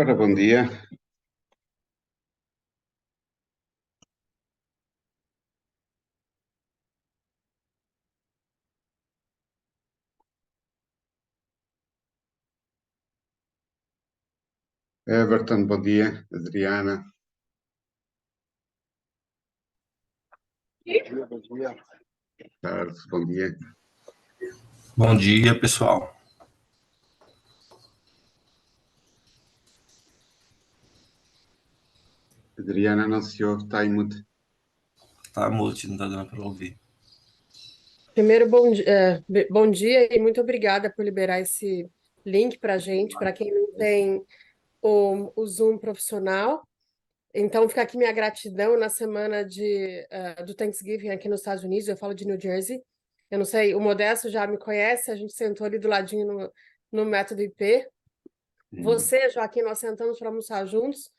Ora, bom dia. Everton, bom dia. Adriana. Carlos, bom dia. Bom dia, pessoal. Adriana não se ouve, está em mute. Tá, Multi, não tá dando para ouvir. Primeiro, bom dia e muito obrigada por liberar esse link para a gente, para quem não tem o Zoom profissional. Então, fica aqui minha gratidão na semana do Thanksgiving aqui nos Estados Unidos. Eu falo de New Jersey. Eu não sei, o Modesto já me conhece, a gente sentou ali do ladinho no Método IP. Você, Joaquim, nós sentamos para almoçar juntos,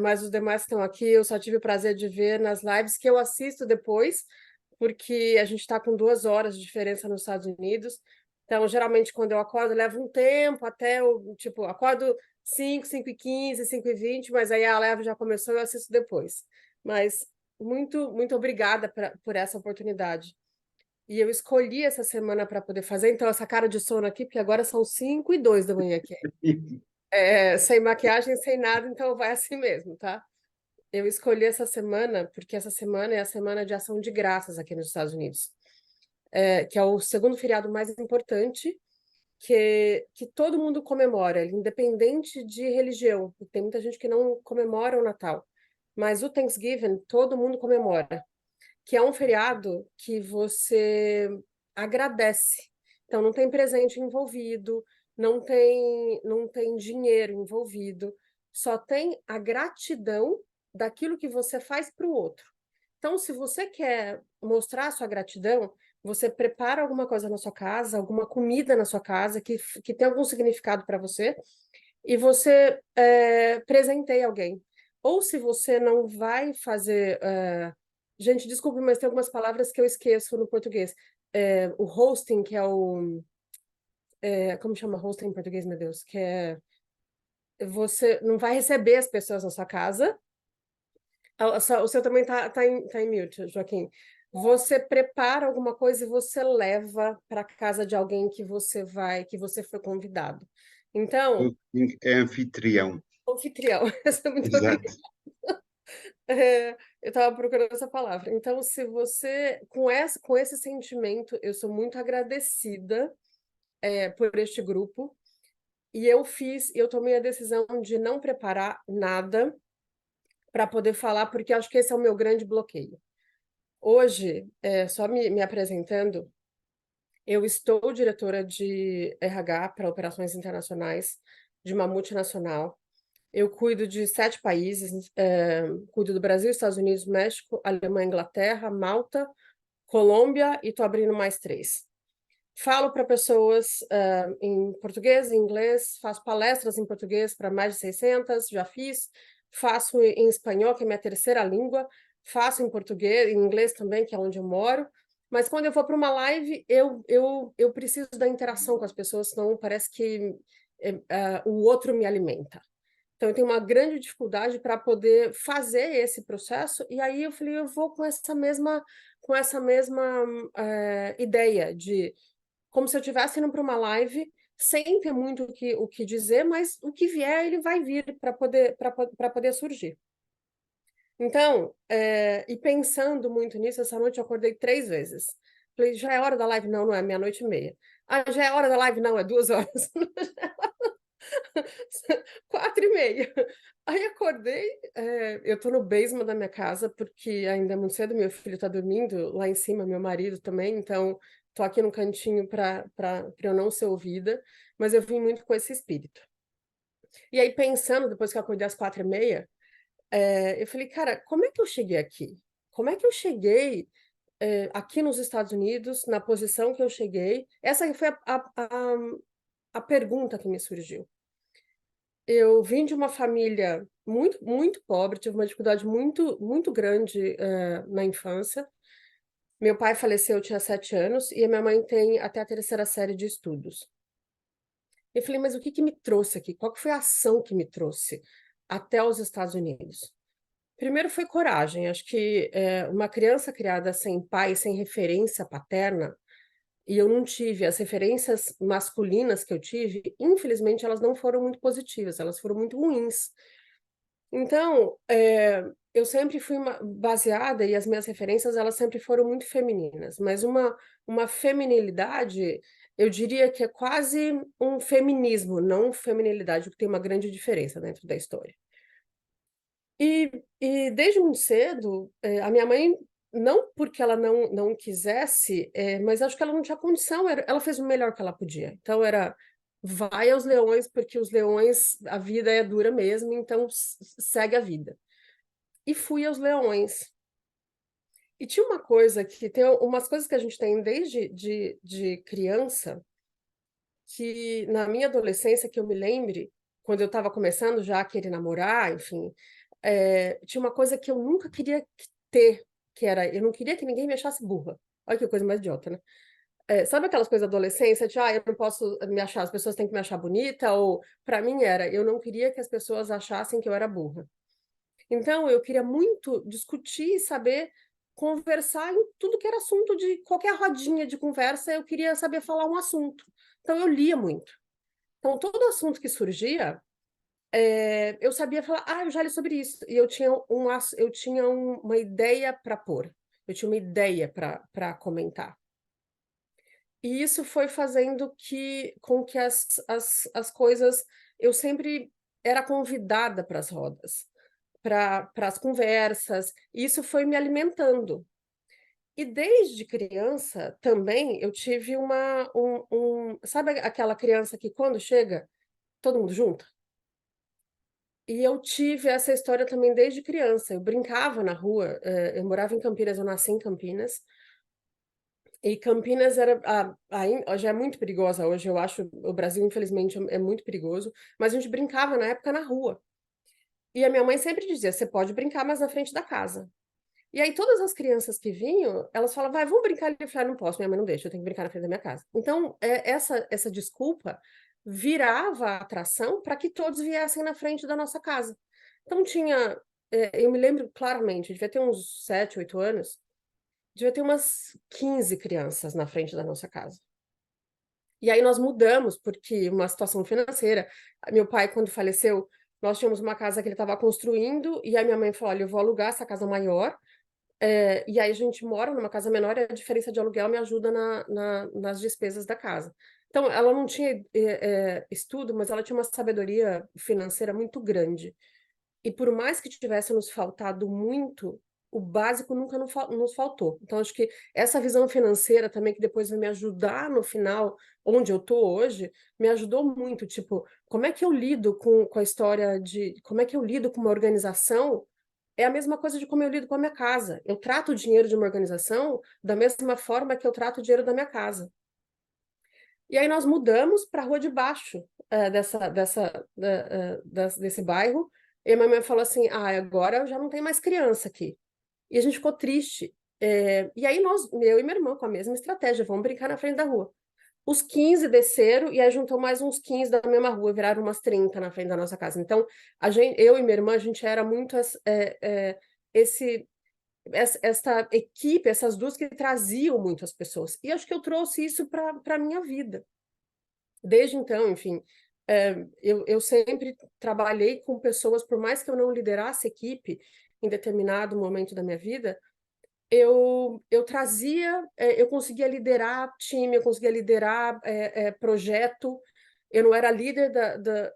mas os demais estão aqui. Eu só tive o prazer de ver nas lives que eu assisto depois, porque a gente está com 2 horas de diferença nos Estados Unidos. Então, geralmente, quando eu acordo, leva um tempo até eu, tipo, acordo 5h15, 5h20, mas aí a live já começou e eu assisto depois. Mas muito obrigada por essa oportunidade. E eu escolhi essa semana para poder fazer, então, essa cara de sono aqui, porque agora são 5h02 da manhã aqui. Sem maquiagem, sem nada, então vai assim mesmo, tá? Eu escolhi essa semana porque essa semana é a semana de ação de graças aqui nos Estados Unidos, que é o segundo feriado mais importante que todo mundo comemora, independente de religião. Tem muita gente que não comemora o Natal, mas o Thanksgiving todo mundo comemora, que é um feriado que você agradece. Então não tem presente envolvido, não tem dinheiro envolvido, só tem a gratidão daquilo que você faz para o outro. Então, se você quer mostrar a sua gratidão, você prepara alguma coisa na sua casa, alguma comida na sua casa que tem algum significado para você, e você presenteia alguém. Ou se você não vai fazer. Gente, desculpe, mas tem algumas palavras que eu esqueço no português. O hosting, que é o. Como chama hosting em português, meu Deus? Que é. Você não vai receber as pessoas na sua casa. O seu também tá em mute, Joaquim. Você prepara alguma coisa e você leva para casa de alguém que você foi convidado. Então, É anfitrião. anfitrião, essa é muito Exato. obrigada. Eu estava procurando essa palavra. Então, se você, com esse sentimento, eu sou muito agradecida, por este grupo, e eu tomei a decisão de não preparar nada para poder falar, porque acho que esse é o meu grande bloqueio. Hoje, só me apresentando, eu estou diretora de RH para operações internacionais de uma multinacional. Eu cuido de 7 países, cuido do Brasil, Estados Unidos, México, Alemanha, Inglaterra, Malta, Colômbia e estou abrindo mais 3. Falo para pessoas em português, em inglês, faço palestras em português para mais de 600, já fiz, faço em espanhol, que é minha terceira língua, faço em português, em inglês também, que é onde eu moro, mas quando eu vou para uma live, eu preciso da interação com as pessoas, senão parece que o outro me alimenta. Então, eu tenho uma grande dificuldade para poder fazer esse processo, e aí eu falei, eu vou com essa mesma ideia de como se eu estivesse indo para uma live sem ter muito o que dizer, mas o que vier, ele vai vir para poder surgir. Então, e pensando muito nisso, essa noite eu acordei 3 vezes. Falei, já é hora da live? Não, não é, meia-noite e meia. Ah, já é hora da live? Não, é 2 horas. 4h30. Aí acordei, eu tô no basement da minha casa, porque ainda é muito cedo, meu filho tá dormindo lá em cima, meu marido também, então tô aqui no cantinho para eu não ser ouvida, mas eu vim muito com esse espírito. E aí, pensando, depois que eu acordei às 4h30, eu falei, cara, como é que eu cheguei aqui? Como é que eu cheguei aqui nos Estados Unidos, na posição que eu cheguei? Essa foi a pergunta que me surgiu. Eu vim de uma família muito, muito pobre, tive uma dificuldade muito, muito grande na infância. Meu pai faleceu, eu tinha 7 anos, e a minha mãe tem até a terceira série de estudos. Eu falei, mas o que me trouxe aqui? Qual que foi a ação que me trouxe até os Estados Unidos? Primeiro foi coragem. Acho que uma criança criada sem pai, sem referência paterna, e eu não tive as referências masculinas que eu tive, infelizmente elas não foram muito positivas, elas foram muito ruins. Então, eu sempre fui baseada, e as minhas referências elas sempre foram muito femininas, mas uma feminilidade, eu diria que é quase um feminismo, não feminilidade, o que tem uma grande diferença dentro da história. E desde muito cedo, a minha mãe, não porque ela não quisesse, mas acho que ela não tinha condição, ela fez o melhor que ela podia. Então era, vai aos leões, porque os leões, a vida é dura mesmo, então segue a vida. E fui aos leões. E tinha uma coisa que, tem umas coisas que a gente tem desde de criança, que na minha adolescência, que eu me lembre, quando eu estava começando já a querer namorar, enfim, tinha uma coisa que eu nunca queria ter, que era, eu não queria que ninguém me achasse burra. Olha que coisa mais idiota, né? Sabe aquelas coisas da adolescência, de, eu não posso me achar, as pessoas têm que me achar bonita, ou, para mim era, eu não queria que as pessoas achassem que eu era burra. Então, eu queria muito discutir e saber conversar em tudo que era assunto de qualquer rodinha de conversa, eu queria saber falar um assunto. Então, eu lia muito. Então, todo assunto que surgia, eu sabia falar, eu já li sobre isso. E eu tinha uma ideia para pôr, eu tinha uma ideia para comentar. E isso foi fazendo com que as coisas. Eu sempre era convidada para as rodas, para as conversas, e isso foi me alimentando. E desde criança também eu tive sabe aquela criança que quando chega, todo mundo junto? E eu tive essa história também desde criança. Eu brincava na rua, eu morava em Campinas, eu nasci em Campinas. E Campinas já é muito perigosa hoje, eu acho. O Brasil, infelizmente, é muito perigoso. Mas a gente brincava na época na rua. E a minha mãe sempre dizia: você pode brincar, mas na frente da casa. E aí todas as crianças que vinham, elas falavam: vai, vamos brincar ali. Eu falei: não posso, minha mãe não deixa, eu tenho que brincar na frente da minha casa. Então, essa desculpa virava a atração para que todos viessem na frente da nossa casa. Então tinha, eu me lembro claramente, devia ter uns 7, 8 anos, devia ter umas 15 crianças na frente da nossa casa. E aí nós mudamos, porque uma situação financeira. Meu pai, quando faleceu, nós tínhamos uma casa que ele estava construindo, e a minha mãe falou: olha, eu vou alugar essa casa maior, e aí a gente mora numa casa menor, e a diferença de aluguel me ajuda nas despesas da casa. Então, ela não tinha estudo, mas ela tinha uma sabedoria financeira muito grande. E por mais que tivesse nos faltado muito, o básico nunca nos faltou. Então, acho que essa visão financeira também, que depois vai me ajudar no final, onde eu estou hoje, me ajudou muito. Tipo, como é que eu lido com a história de. Como é que eu lido com uma organização? É a mesma coisa de como eu lido com a minha casa. Eu trato o dinheiro de uma organização da mesma forma que eu trato o dinheiro da minha casa. E aí nós mudamos para a rua de baixo desse bairro. E a minha mãe falou assim: agora eu já não tenho mais criança aqui. E a gente ficou triste. E aí eu e minha irmã, com a mesma estratégia, vamos brincar na frente da rua. Os 15 desceram e aí juntou mais uns 15 da mesma rua, viraram umas 30 na frente da nossa casa. Então, eu e minha irmã, a gente era muito essa equipe, essas duas que traziam muitas pessoas. E acho que eu trouxe isso para a minha vida. Desde então, enfim, eu sempre trabalhei com pessoas, por mais que eu não liderasse equipe em determinado momento da minha vida, eu trazia, eu conseguia liderar time, eu conseguia liderar projeto. Eu não era líder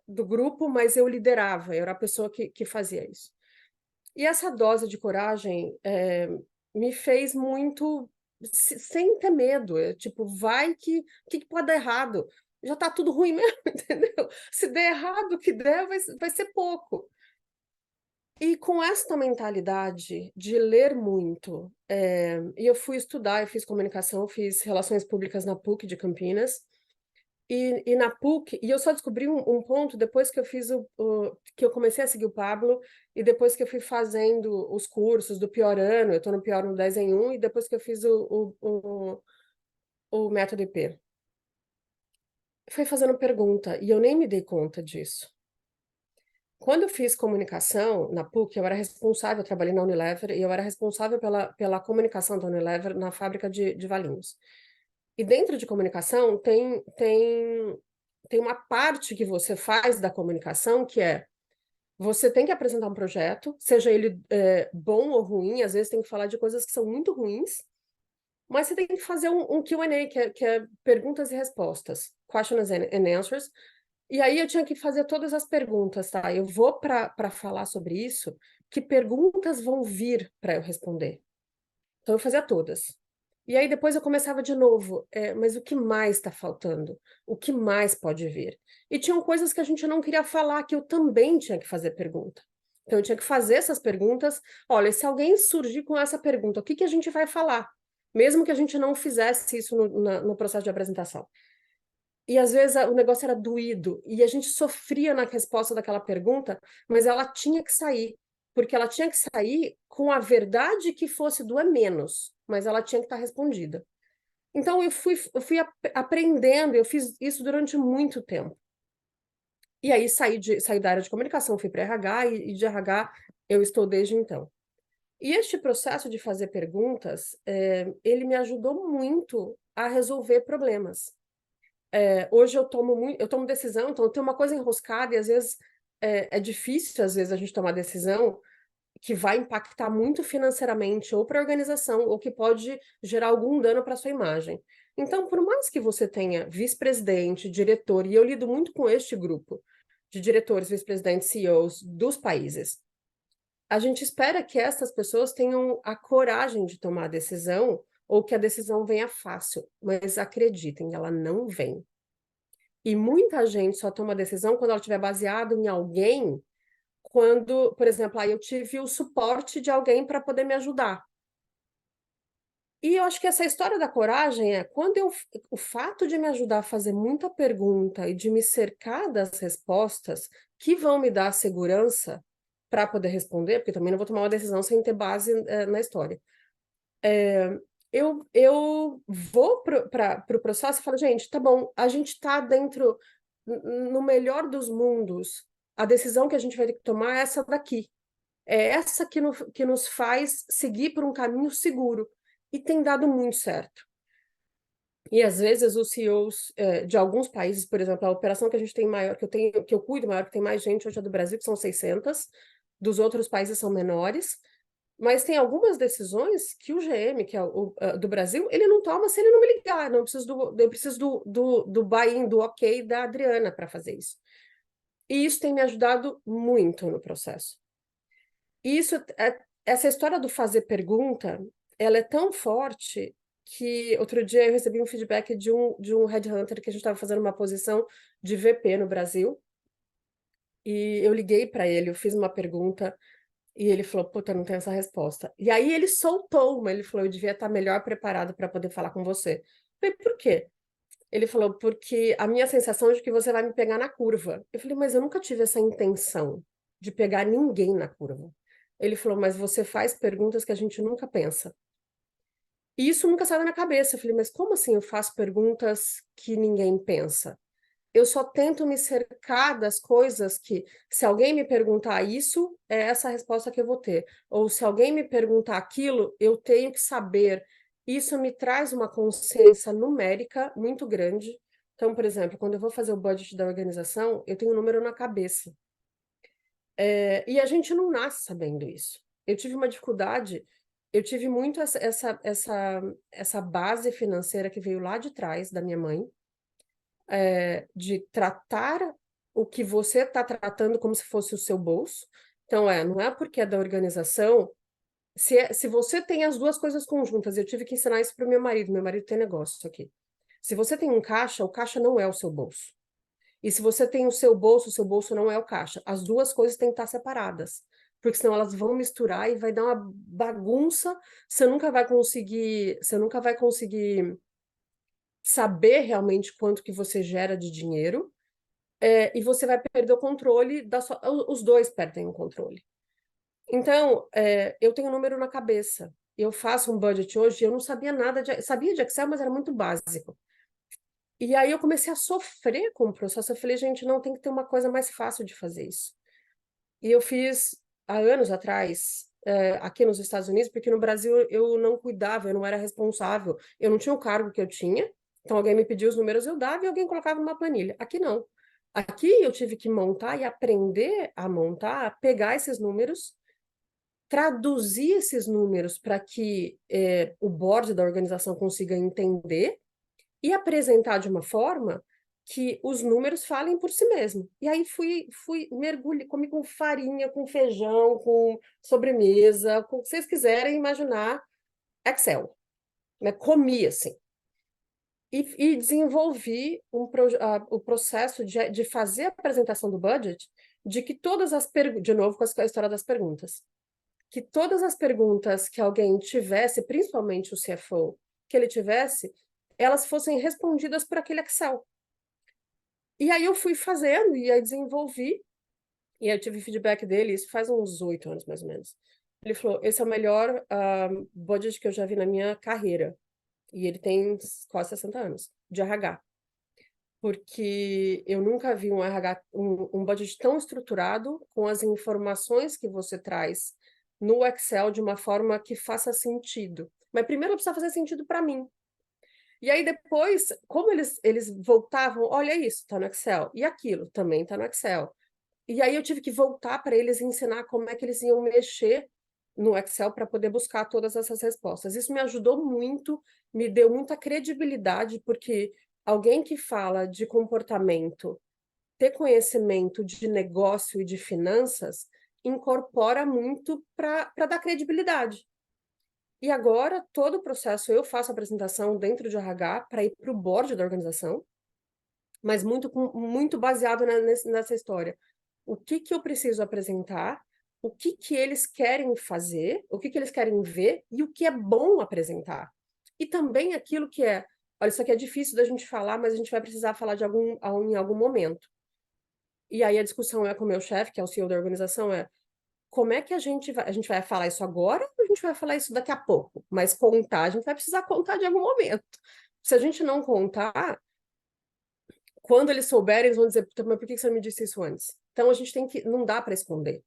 do grupo, mas eu liderava, eu era a pessoa que fazia isso. E essa dose de coragem me fez muito sem ter medo. Tipo, vai que pode dar errado? Já tá tudo ruim mesmo, entendeu? Se der errado, o que der vai ser pouco. E com esta mentalidade de ler muito, e eu fui estudar, eu fiz comunicação, fiz relações públicas na PUC de Campinas, e na PUC, e eu só descobri um ponto depois que eu fiz que eu comecei a seguir o Pablo, e depois que eu fui fazendo os cursos do pior ano, eu estou no pior no 10 em 1, e depois que eu fiz o método IP. foi fazendo pergunta, e eu nem me dei conta disso. Quando eu fiz comunicação na PUC, eu era responsável, eu trabalhei na Unilever, e eu era responsável pela comunicação da Unilever na fábrica de Valinhos. E dentro de comunicação tem uma parte que você faz da comunicação que é você tem que apresentar um projeto, seja ele bom ou ruim, às vezes tem que falar de coisas que são muito ruins, mas você tem que fazer um Q&A, que é perguntas e respostas, questions and answers. E aí eu tinha que fazer todas as perguntas, tá? Eu vou para falar sobre isso, que perguntas vão vir para eu responder? Então eu fazia todas. E aí depois eu começava de novo, mas o que mais está faltando? O que mais pode vir? E tinham coisas que a gente não queria falar, que eu também tinha que fazer pergunta. Então eu tinha que fazer essas perguntas. Olha, se alguém surgir com essa pergunta, o que a gente vai falar? Mesmo que a gente não fizesse isso no processo de apresentação. E às vezes o negócio era doído, e a gente sofria na resposta daquela pergunta, mas ela tinha que sair, porque ela tinha que sair com a verdade que fosse doer menos, mas ela tinha que estar respondida. Então eu fui aprendendo, eu fiz isso durante muito tempo. E aí saí da área de comunicação, fui para RH, e de RH eu estou desde então. E este processo de fazer perguntas, ele me ajudou muito a resolver problemas. Hoje eu tomo decisão, então eu tenho uma coisa enroscada e às vezes é difícil, às vezes, a gente tomar decisão que vai impactar muito financeiramente ou para a organização ou que pode gerar algum dano para a sua imagem. Então, por mais que você tenha vice-presidente, diretor, e eu lido muito com este grupo de diretores, vice-presidentes, CEOs dos países, a gente espera que essas pessoas tenham a coragem de tomar a decisão ou que a decisão venha fácil, mas acreditem, ela não vem. E muita gente só toma decisão quando ela estiver baseada em alguém, quando, por exemplo, aí eu tive o suporte de alguém para poder me ajudar. E eu acho que essa história da coragem o fato de me ajudar a fazer muita pergunta e de me cercar das respostas que vão me dar segurança para poder responder, porque também não vou tomar uma decisão sem ter base na história. Eu vou para o processo e falo, gente, tá bom, a gente está dentro, no melhor dos mundos, a decisão que a gente vai ter que tomar é essa daqui. É essa que nos faz seguir por um caminho seguro. E tem dado muito certo. E às vezes os CEOs de alguns países, por exemplo, a operação que a gente tem maior, que eu cuido maior, que tem mais gente hoje é do Brasil, que são 600, dos outros países são menores, mas tem algumas decisões que o GM, que é do Brasil, ele não toma se ele não me ligar. Não preciso eu preciso do buy-in, do ok da Adriana para fazer isso. E isso tem me ajudado muito no processo. E essa história do fazer pergunta, ela é tão forte que outro dia eu recebi um feedback de um headhunter que a gente estava fazendo uma posição de VP no Brasil. E eu liguei para ele, eu fiz uma pergunta. E ele falou, puta, não tenho essa resposta. E aí ele soltou uma, ele falou, eu devia estar melhor preparado para poder falar com você. Eu falei, por quê? Ele falou, porque a minha sensação é de que você vai me pegar na curva. Eu falei, mas eu nunca tive essa intenção de pegar ninguém na curva. Ele falou, mas você faz perguntas que a gente nunca pensa. E isso nunca saiu da minha cabeça. Eu falei, mas como assim eu faço perguntas que ninguém pensa? Eu só tento me cercar das coisas que, se alguém me perguntar isso, é essa a resposta que eu vou ter. Ou se alguém me perguntar aquilo, eu tenho que saber. Isso me traz uma consciência numérica muito grande. Então, por exemplo, quando eu vou fazer o budget da organização, eu tenho um número na cabeça. E a gente não nasce sabendo isso. Eu tive uma dificuldade, eu tive muito essa base financeira que veio lá de trás da minha mãe, de tratar o que você está tratando como se fosse o seu bolso. Então, não é porque é da organização. Se você tem as duas coisas conjuntas, eu tive que ensinar isso para o meu marido tem negócio aqui. Se você tem um caixa, o caixa não é o seu bolso. E se você tem o seu bolso não é o caixa. As duas coisas têm que estar separadas, porque senão elas vão misturar e vai dar uma bagunça. Você nunca vai conseguir saber realmente quanto que você gera de dinheiro, e você vai perder o controle os dois perdem o controle. Então, eu tenho um número na cabeça. Eu faço um budget hoje, eu não sabia nada sabia de Excel, mas era muito básico. E aí eu comecei a sofrer com o processo. Eu falei, gente, não, tem que ter uma coisa mais fácil de fazer isso. E eu fiz há anos atrás, aqui nos Estados Unidos, porque no Brasil eu não cuidava, eu não era responsável, eu não tinha o cargo que eu tinha, então alguém me pedia os números, eu dava e alguém colocava numa planilha. Aqui não. Aqui eu tive que montar e aprender a montar, pegar esses números, traduzir esses números para que o board da organização consiga entender e apresentar de uma forma que os números falem por si mesmo. E aí fui mergulhe, comi com farinha, com feijão, com sobremesa, com o que vocês quiserem imaginar, Excel, né? Comi assim. E desenvolvi o processo de fazer a apresentação do budget, de que todas as perguntas, de novo com a história das perguntas, que todas as perguntas que alguém tivesse, principalmente o CFO, que ele tivesse, elas fossem respondidas por aquele Excel. E aí eu fui fazendo, e aí desenvolvi, e aí eu tive feedback dele, isso faz uns 8 anos, mais ou menos. Ele falou, esse é o melhor budget que eu já vi na minha carreira. E ele tem quase 60 anos, de RH. Porque eu nunca vi um RH, um budget tão estruturado, com as informações que você traz no Excel de uma forma que faça sentido. Mas primeiro precisa fazer sentido para mim. E aí depois, como eles voltavam, olha isso, está no Excel, e aquilo também está no Excel. E aí eu tive que voltar para eles ensinar como é que eles iam mexer no Excel para poder buscar todas essas respostas. Isso me ajudou muito, me deu muita credibilidade, porque alguém que fala de comportamento, ter conhecimento de negócio e de finanças, incorpora muito para dar credibilidade. E agora, todo o processo, eu faço a apresentação dentro de RH para ir para o board da organização, mas muito baseado nessa história. O que eu preciso apresentar, o que eles querem fazer, o que eles querem ver e o que é bom apresentar. E também aquilo que é, olha, isso aqui é difícil da gente falar, mas a gente vai precisar falar em algum momento. E aí a discussão é com o meu chefe, que é o CEO da organização, como é que a gente vai falar isso agora ou a gente vai falar isso daqui a pouco? Mas contar, a gente vai precisar contar de algum momento. Se a gente não contar, quando eles souberem, eles vão dizer, mas por que você não me disse isso antes? Então a gente tem que, não dá para esconder.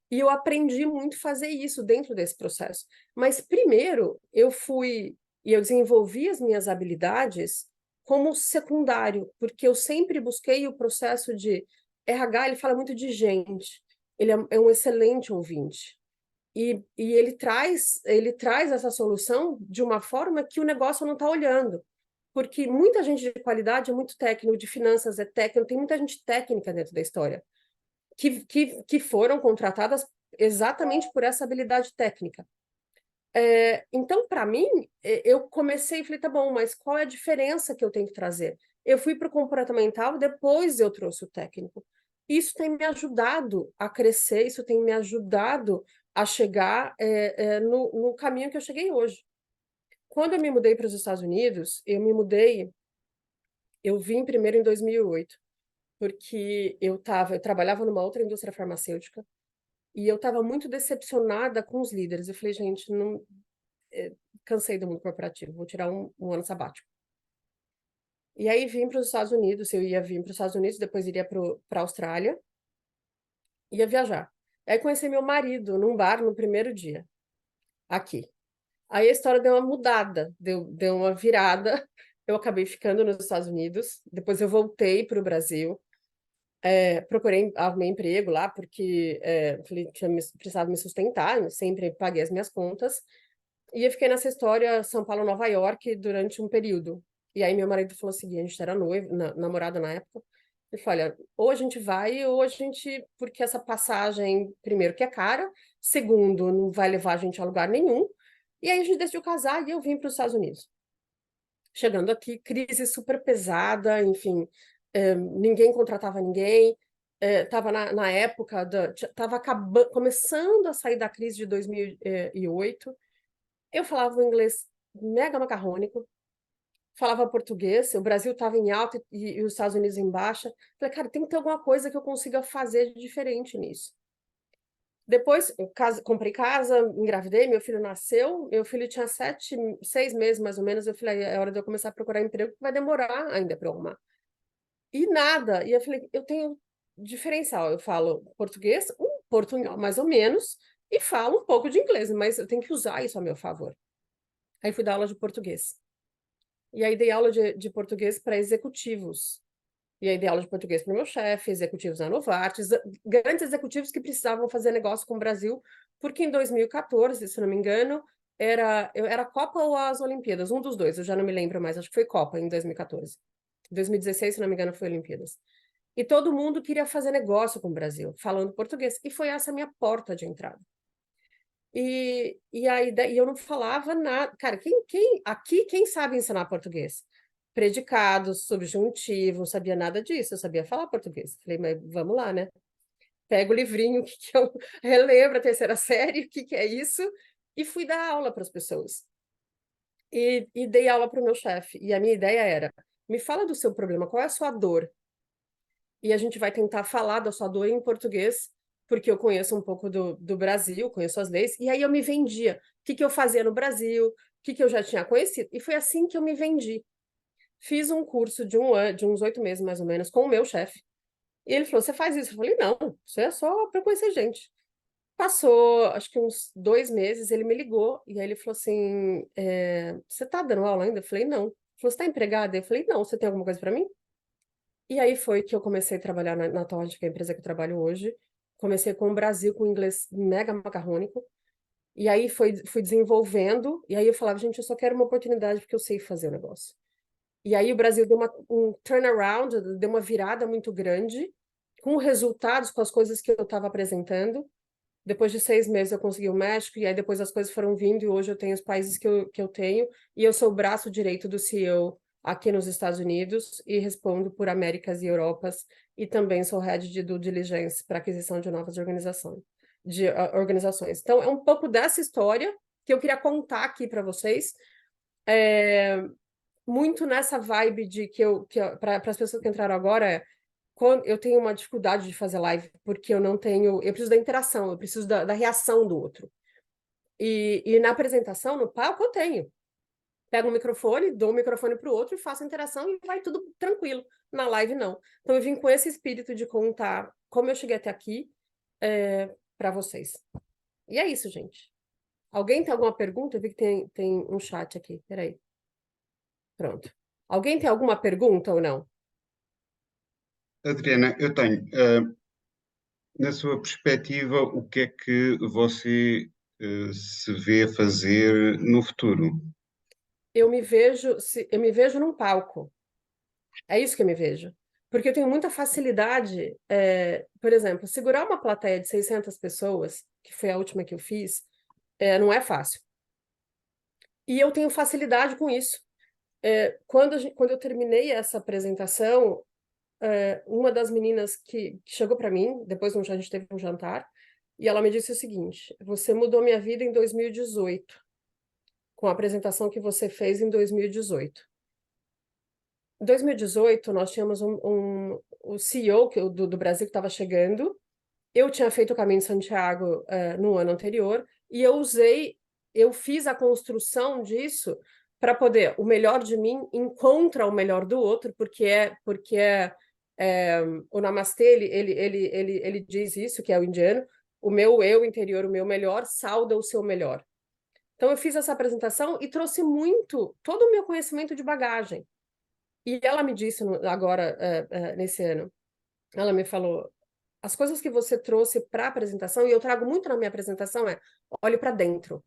E eu aprendi muito a fazer isso dentro desse processo. Mas primeiro eu fui e eu desenvolvi as minhas habilidades como secundário, porque eu sempre busquei o processo de RH, ele fala muito de gente. Ele é um excelente ouvinte. E ele traz essa solução de uma forma que o negócio não está olhando. Porque muita gente de qualidade é muito técnico, de finanças é técnico, tem muita gente técnica dentro da história, que foram contratadas exatamente por essa habilidade técnica. Então, para mim, eu comecei e falei, tá bom, mas qual é a diferença que eu tenho que trazer? Eu fui para o comportamental, depois eu trouxe o técnico. Isso tem me ajudado a crescer, isso tem me ajudado a chegar no caminho que eu cheguei hoje. Quando eu me mudei para os Estados Unidos, eu vim primeiro em 2008, porque eu trabalhava numa outra indústria farmacêutica e eu estava muito decepcionada com os líderes. Eu falei, gente, não, cansei do mundo corporativo, vou tirar um ano sabático. E aí vim para os Estados Unidos, eu ia vir para os Estados Unidos, depois iria para a Austrália, ia viajar. Aí conheci meu marido num bar no primeiro dia, aqui. Aí a história deu uma mudada, deu uma virada. Eu acabei ficando nos Estados Unidos, depois eu voltei para o Brasil, arrumei emprego lá, porque falei que precisava me sustentar, eu sempre paguei as minhas contas, e eu fiquei nessa história São Paulo, Nova York, durante um período. E aí meu marido falou o seguinte, a gente era noivo, namorada na época, ele falou, olha, ou a gente vai, ou a gente, porque essa passagem, primeiro, que é cara, segundo, não vai levar a gente a lugar nenhum, e aí a gente decidiu casar e eu vim para os Estados Unidos. Chegando aqui, crise super pesada, enfim, ninguém contratava ninguém, estava na época, estava começando a sair da crise de 2008, eu falava um inglês mega macarrônico, falava português, o Brasil estava em alta e os Estados Unidos em baixa. Falei, cara, tem que ter alguma coisa que eu consiga fazer de diferente nisso. Depois, comprei casa, engravidei, meu filho nasceu, meu filho tinha 6 meses mais ou menos, eu falei, é hora de eu começar a procurar emprego, que vai demorar ainda para eu arrumar. E nada, e eu falei, eu tenho diferencial, eu falo português, um portunhol mais ou menos, e falo um pouco de inglês, mas eu tenho que usar isso a meu favor. Aí fui dar aula de português. E aí dei aula de português para executivos. E aí dei aula de português para o meu chefe, executivos da Novartis, grandes executivos que precisavam fazer negócio com o Brasil, porque em 2014, se não me engano, era a Copa ou as Olimpíadas, um dos dois, eu já não me lembro mais, acho que foi Copa em 2014. 2016, se não me engano, foi Olimpíadas. E todo mundo queria fazer negócio com o Brasil, falando português. E foi essa a minha porta de entrada. E eu não falava nada. Cara, quem sabe ensinar português? Predicados, subjuntivo, não sabia nada disso, eu sabia falar português. Falei, mas vamos lá, né? Pego o livrinho que eu relembro a terceira série, o que é isso, e fui dar aula para as pessoas. E dei aula para o meu chefe. E a minha ideia era: me fala do seu problema, qual é a sua dor? E a gente vai tentar falar da sua dor em português, porque eu conheço um pouco do Brasil, conheço as leis, e aí eu me vendia. O que eu fazia no Brasil, o que eu já tinha conhecido, e foi assim que eu me vendi. Fiz um curso de um ano, de uns 8 meses, mais ou menos, com o meu chefe. E ele falou, você faz isso? Eu falei, não, isso é só para conhecer gente. Passou, acho que uns 2 meses, ele me ligou, e aí ele falou assim, você tá dando aula ainda? Eu falei, não. Ele falou, você tá empregada? Eu falei, não, você tem alguma coisa para mim? E aí foi que eu comecei a trabalhar na Torrent, que é a empresa que eu trabalho hoje. Comecei com o Brasil, com inglês mega macarrônico. E aí fui desenvolvendo. E aí eu falava, gente, eu só quero uma oportunidade porque eu sei fazer o negócio. E aí o Brasil deu um turnaround, deu uma virada muito grande, com resultados, com as coisas que eu estava apresentando. Depois de 6 meses eu consegui o México, e aí depois as coisas foram vindo, e hoje eu tenho os países que eu tenho, e eu sou o braço direito do CEO aqui nos Estados Unidos, e respondo por Américas e Europas, e também sou head de due diligence para aquisição de novas organizações. Então, é um pouco dessa história que eu queria contar aqui para vocês, muito nessa vibe de para as pessoas que entraram agora, quando eu tenho uma dificuldade de fazer live, porque eu preciso da interação, eu preciso da reação do outro. E na apresentação, no palco, eu tenho. Pego o microfone, dou o microfone para o outro e faço a interação e vai tudo tranquilo. Na live, não. Então, eu vim com esse espírito de contar como eu cheguei até aqui para vocês. E é isso, gente. Alguém tem alguma pergunta? Eu vi que tem um chat aqui. Peraí. Pronto. Alguém tem alguma pergunta ou não? Adriana, eu tenho. Na sua perspectiva, o que é que você se vê fazer no futuro? Eu me vejo num palco. É isso que eu me vejo. Porque eu tenho muita facilidade, por exemplo, segurar uma plateia de 600 pessoas, que foi a última que eu fiz, não é fácil. E eu tenho facilidade com isso. Quando eu terminei essa apresentação, uma das meninas que chegou para mim, depois a gente teve um jantar, e ela me disse o seguinte: você mudou minha vida em 2018, com a apresentação que você fez em 2018. Em 2018, nós tínhamos o CEO do Brasil que estava chegando. Eu tinha feito o Caminho de Santiago no ano anterior, e eu fiz a construção disso para poder, o melhor de mim encontra o melhor do outro, o Namastê, ele diz isso, que é o indiano, o meu eu interior, o meu melhor, sauda o seu melhor. Então, eu fiz essa apresentação e trouxe todo o meu conhecimento de bagagem. E ela me disse agora, nesse ano, ela me falou, as coisas que você trouxe para a apresentação, e eu trago muito na minha apresentação, olhe para dentro.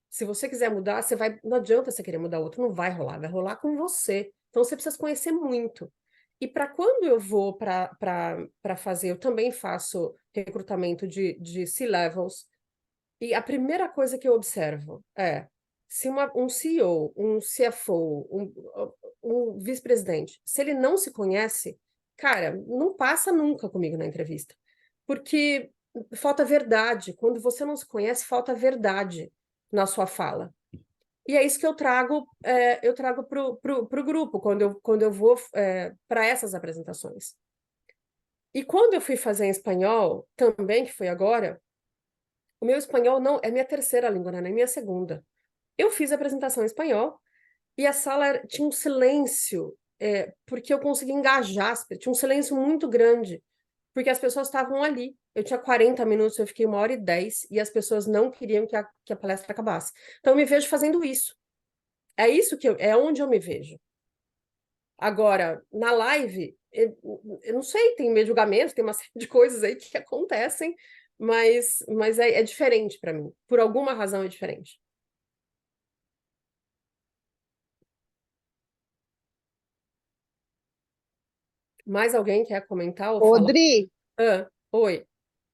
Se você quiser mudar, não adianta você querer mudar o outro, não vai rolar com você. Então, você precisa conhecer muito. E para quando eu vou para fazer, eu também faço recrutamento de C-levels, e a primeira coisa que eu observo é se um CEO, um CFO, um vice-presidente, se ele não se conhece, cara, não passa nunca comigo na entrevista. Porque falta verdade. Quando você não se conhece, falta verdade na sua fala. E é isso que eu trago para o grupo, quando eu vou para essas apresentações. E quando eu fui fazer em espanhol, também, que foi agora, O meu espanhol não é minha terceira língua, né? Não é minha segunda. Eu fiz a apresentação em espanhol e a sala tinha um silêncio, porque eu consegui engajar, tinha um silêncio muito grande, porque as pessoas estavam ali. Eu tinha 40 minutos, eu fiquei 1h10 e as pessoas não queriam que a palestra acabasse. Então, eu me vejo fazendo isso. É isso é onde eu me vejo. Agora, na live, eu não sei, tem meio julgamento, tem uma série de coisas aí que acontecem, mas é diferente para mim. Por alguma razão é diferente. Mais alguém quer comentar ou Ô, falar? Dri, Oi.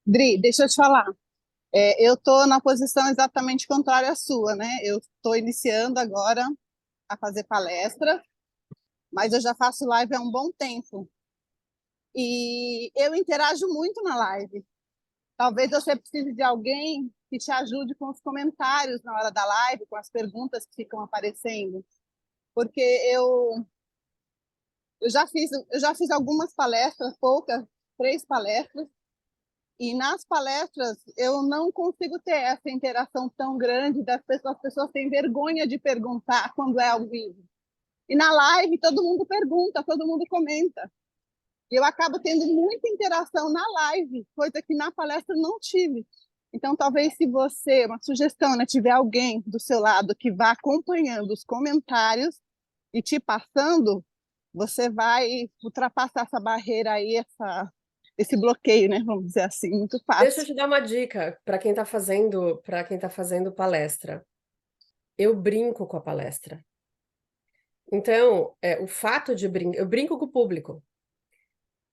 Dri, deixa eu te falar. Eu estou na posição exatamente contrária à sua, né? Eu estou iniciando agora a fazer palestra, mas eu já faço live há um bom tempo. E eu interajo muito na live. Talvez você precise de alguém que te ajude com os comentários na hora da live, com as perguntas que ficam aparecendo. Porque eu já fiz algumas palestras, poucas, 3 palestras, e nas palestras eu não consigo ter essa interação tão grande das pessoas. As pessoas têm vergonha de perguntar quando é ao vivo. E na live todo mundo pergunta, todo mundo comenta. E eu acabo tendo muita interação na live, coisa que na palestra não tive. Então, talvez se você, uma sugestão, né, tiver alguém do seu lado que vá acompanhando os comentários e te passando, você vai ultrapassar essa barreira aí, esse bloqueio, né? Vamos dizer assim, muito Deixa eu fácil. te dar uma dica para quem está fazendo palestra. Eu brinco com a palestra. Então, o fato de eu brinco com o público.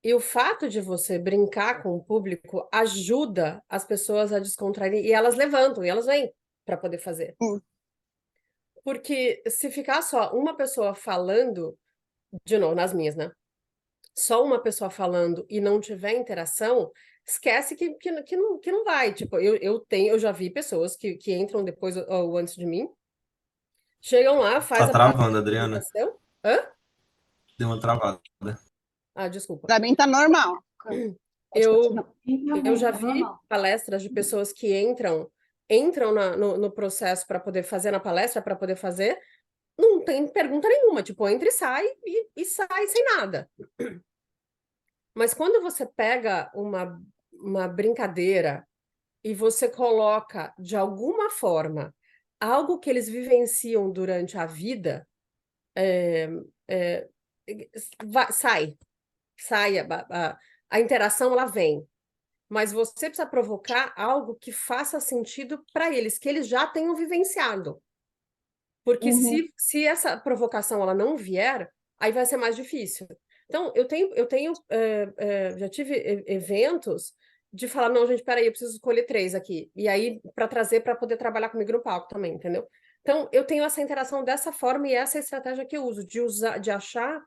E o fato de você brincar com o público ajuda as pessoas a descontraírem e elas levantam e elas vêm para poder fazer. Hum. Porque se ficar só uma pessoa falando, de novo, nas minhas, né? Só uma pessoa falando e não tiver interação, esquece que não vai. Tipo, eu já vi pessoas que entram depois ou antes de mim, chegam lá, Tá faz a travando, Adriana. apresentação. Hã? Deu uma travada. Ah, desculpa. Para mim tá normal. Pode Eu, continuar. eu já vi palestras de pessoas que entram no processo para poder fazer na palestra, para poder fazer, não tem pergunta nenhuma, tipo, entra e sai e sai sem nada. Mas quando você pega uma brincadeira e você coloca, de alguma forma, algo que eles vivenciam durante a vida, é, sai, a interação ela vem. Mas você precisa provocar algo que faça sentido para eles, que eles já tenham vivenciado. Porque Uhum. se essa provocação ela não vier, aí vai ser mais difícil. Então, já tive eventos de falar, não, gente, peraí, eu preciso escolher 3 aqui. E aí, para trazer, para poder trabalhar comigo no palco também, entendeu? Então, eu tenho essa interação dessa forma e essa é a estratégia que eu uso, de achar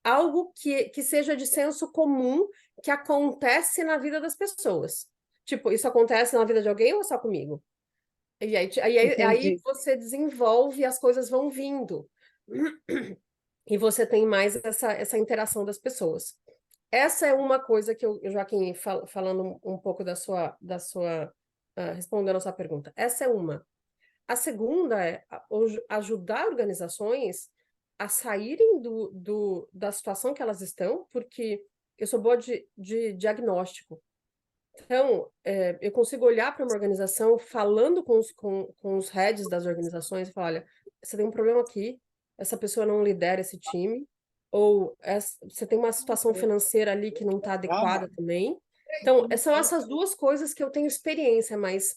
algo que seja de senso comum que acontece na vida das pessoas. Tipo, isso acontece na vida de alguém ou é só comigo? E aí Entendi. você desenvolve e as coisas vão vindo. E você tem mais essa interação das pessoas. Essa é uma coisa que Joaquim, falando um pouco respondendo a sua pergunta. Essa é uma. A segunda é ajudar organizações a saírem da situação que elas estão, porque eu sou boa de diagnóstico. Então, eu consigo olhar para uma organização falando com os heads das organizações e falar, olha, você tem um problema aqui, essa pessoa não lidera esse time, ou você tem uma situação financeira ali que não está adequada também. Então, são essas duas coisas que eu tenho experiência, mas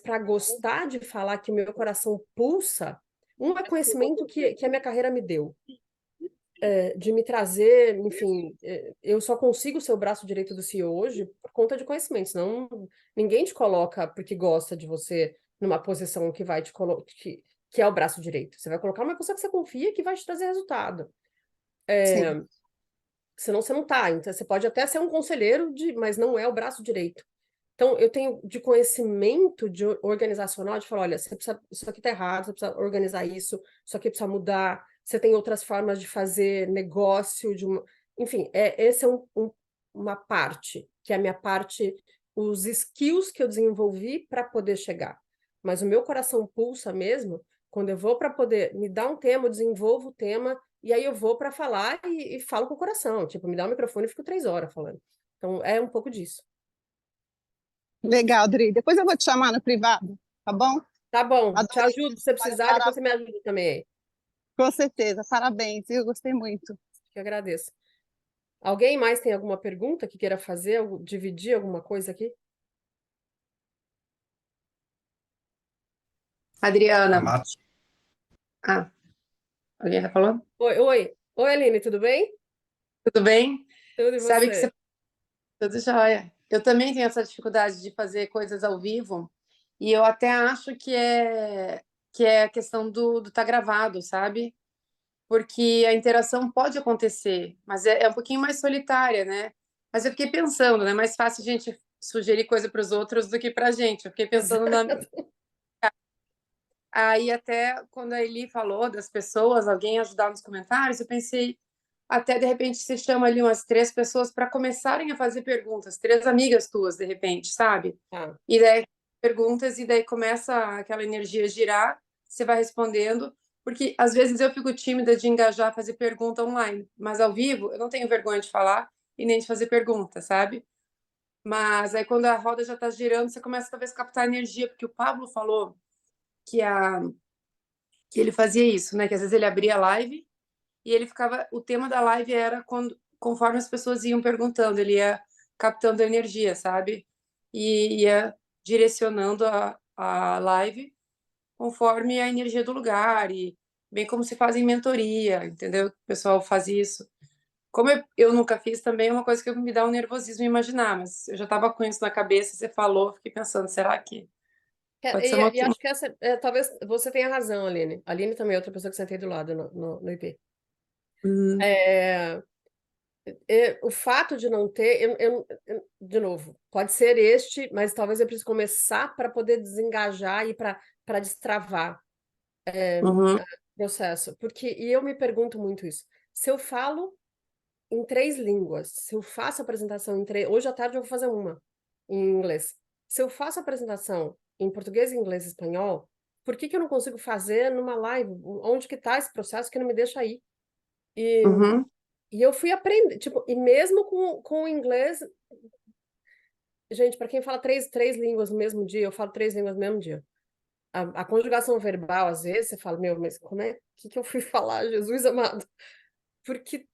para gostar de falar que o meu coração pulsa, um é conhecimento que a minha carreira me deu. De me trazer, enfim, eu só consigo ser o braço direito do CEO hoje por conta de conhecimento, senão ninguém te coloca porque gosta de você numa posição que vai te colocar, que é o braço direito. Você vai colocar uma pessoa que você confia que vai te trazer resultado. Sim. Senão você não tá. Então, você pode até ser um conselheiro, mas não é o braço direito. Então, eu tenho de conhecimento organizacional de falar, olha, isso aqui está errado, você precisa organizar isso aqui precisa mudar, você tem outras formas de fazer negócio, enfim, essa é uma parte, que é a minha parte os skills que eu desenvolvi para poder chegar. Mas o meu coração pulsa mesmo quando eu vou para poder me dar um tema, eu desenvolvo o tema, e aí eu vou para falar e falo com o coração. Tipo, me dá o microfone e fico 3 horas falando. Então, é um pouco disso. Legal, Dri. Depois eu vou te chamar no privado, tá bom? Tá bom, te Adorei. ajudo se você precisar, depois você me ajuda também aí. Com certeza. Parabéns, eu gostei muito. Que eu agradeço. Alguém mais tem alguma pergunta que queira fazer, dividir alguma coisa aqui? Adriana, Amado. alguém já falou? Oi, oi. Oi, Aline, tudo bem? Tudo bem? Tudo e Sabe que você? você... Tudo jóia. Eu também tenho essa dificuldade de fazer coisas ao vivo e eu até acho que é a questão do tá gravado, sabe? Porque a interação pode acontecer, mas é um pouquinho mais solitária, né? Mas eu fiquei pensando, né? É mais fácil a gente sugerir coisa para os outros do que para a gente. Eu fiquei pensando na... Aí até quando a Eli falou das pessoas, alguém ajudar nos comentários, eu pensei, até de repente se chama ali umas 3 pessoas para começarem a fazer perguntas, 3 amigas tuas, de repente, sabe? Ah, E daí perguntas, e daí começa aquela energia a girar, você vai respondendo, porque às vezes eu fico tímida de engajar, fazer pergunta online, mas ao vivo eu não tenho vergonha de falar e nem de fazer pergunta, sabe? Mas aí quando a roda já está girando, você começa talvez a captar energia, porque o Pablo falou que que ele fazia isso, né? Que às vezes ele abria a live e ele ficava. O tema da live era conforme as pessoas iam perguntando, ele ia captando energia, sabe? E ia direcionando a live conforme a energia do lugar, e bem como se faz em mentoria, entendeu? O pessoal faz isso. Como eu nunca fiz, também é uma coisa que me dá um nervosismo imaginar, mas eu já estava com isso na cabeça, você falou, fiquei pensando, será que pode ser uma. e acho que essa, talvez você tenha razão, Aline. A Aline também é outra pessoa que sentei do lado no IP. Hum, É, o fato de não ter, de novo, pode ser este, mas talvez eu precise começar para poder desengajar e para destravar uhum, o processo. E eu me pergunto muito isso. Se eu falo em 3 línguas, se eu faço apresentação em 3, hoje à tarde eu vou fazer uma em inglês. Se eu faço apresentação em português, inglês e espanhol, por que que eu não consigo fazer numa live? Onde que está esse processo que não me deixa ir? E, uhum. e eu fui aprender, tipo, e mesmo com o inglês, gente, para quem fala três línguas no mesmo dia, eu falo 3 línguas no mesmo dia. A conjugação verbal, às vezes, você fala, meu, mas como é que eu fui falar, Jesus amado? Porque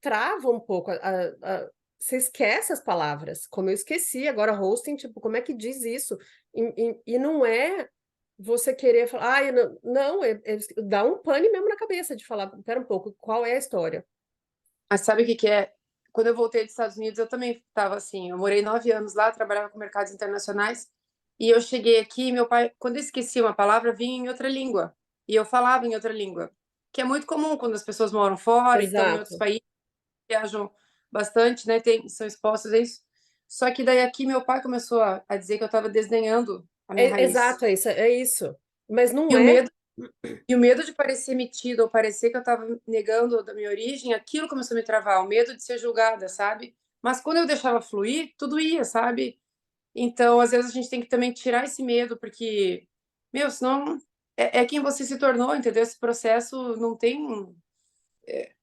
trava um pouco, você esquece as palavras, como eu esqueci agora, hosting, tipo, como é que diz isso? E não é você querer falar, não, não dá um pane mesmo na cabeça de falar, pera um pouco, qual é a história? Mas sabe o que que é? Quando eu voltei dos Estados Unidos, eu também estava assim. Eu morei 9 anos lá, trabalhava com mercados internacionais. E eu cheguei aqui, meu pai, quando eu esquecia uma palavra, vinha em outra língua. E eu falava em outra língua. Que é muito comum quando as pessoas moram fora, estão em outros Exato. países, viajam bastante, né? São expostos a isso. Só que daí aqui meu pai começou a dizer que eu estava desdenhando a minha raiz. Exato, é isso. Mas E não o é. medo E o medo de parecer metida ou parecer que eu estava negando da minha origem, aquilo começou a me travar, o medo de ser julgada, sabe? Mas quando eu deixava fluir, tudo ia, sabe? Então, às vezes a gente tem que também tirar esse medo, porque, meu, senão é quem você se tornou, entendeu? Esse processo não tem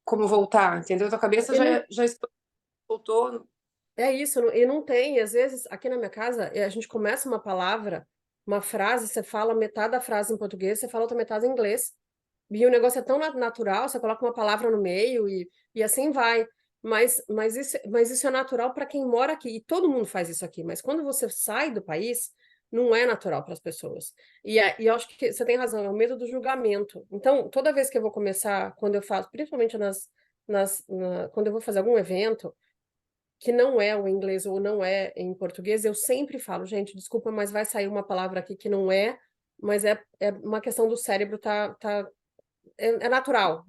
como voltar, entendeu? Tua cabeça E não, já voltou. é isso, e não tem. Às vezes, aqui na minha casa, a gente começa uma palavra, uma frase, você fala metade da frase em português, você fala outra metade em inglês. E o negócio é tão natural, você coloca uma palavra no meio e assim vai. Mas isso é natural para quem mora aqui, e todo mundo faz isso aqui. Mas quando você sai do país, não é natural para as pessoas. E eu acho que você tem razão, é o medo do julgamento. Então, toda vez que eu vou começar, quando eu faço, principalmente quando eu vou fazer algum evento, que não é o inglês ou não é em português, eu sempre falo, gente, desculpa, mas vai sair uma palavra aqui que não é, mas é uma questão do cérebro é natural.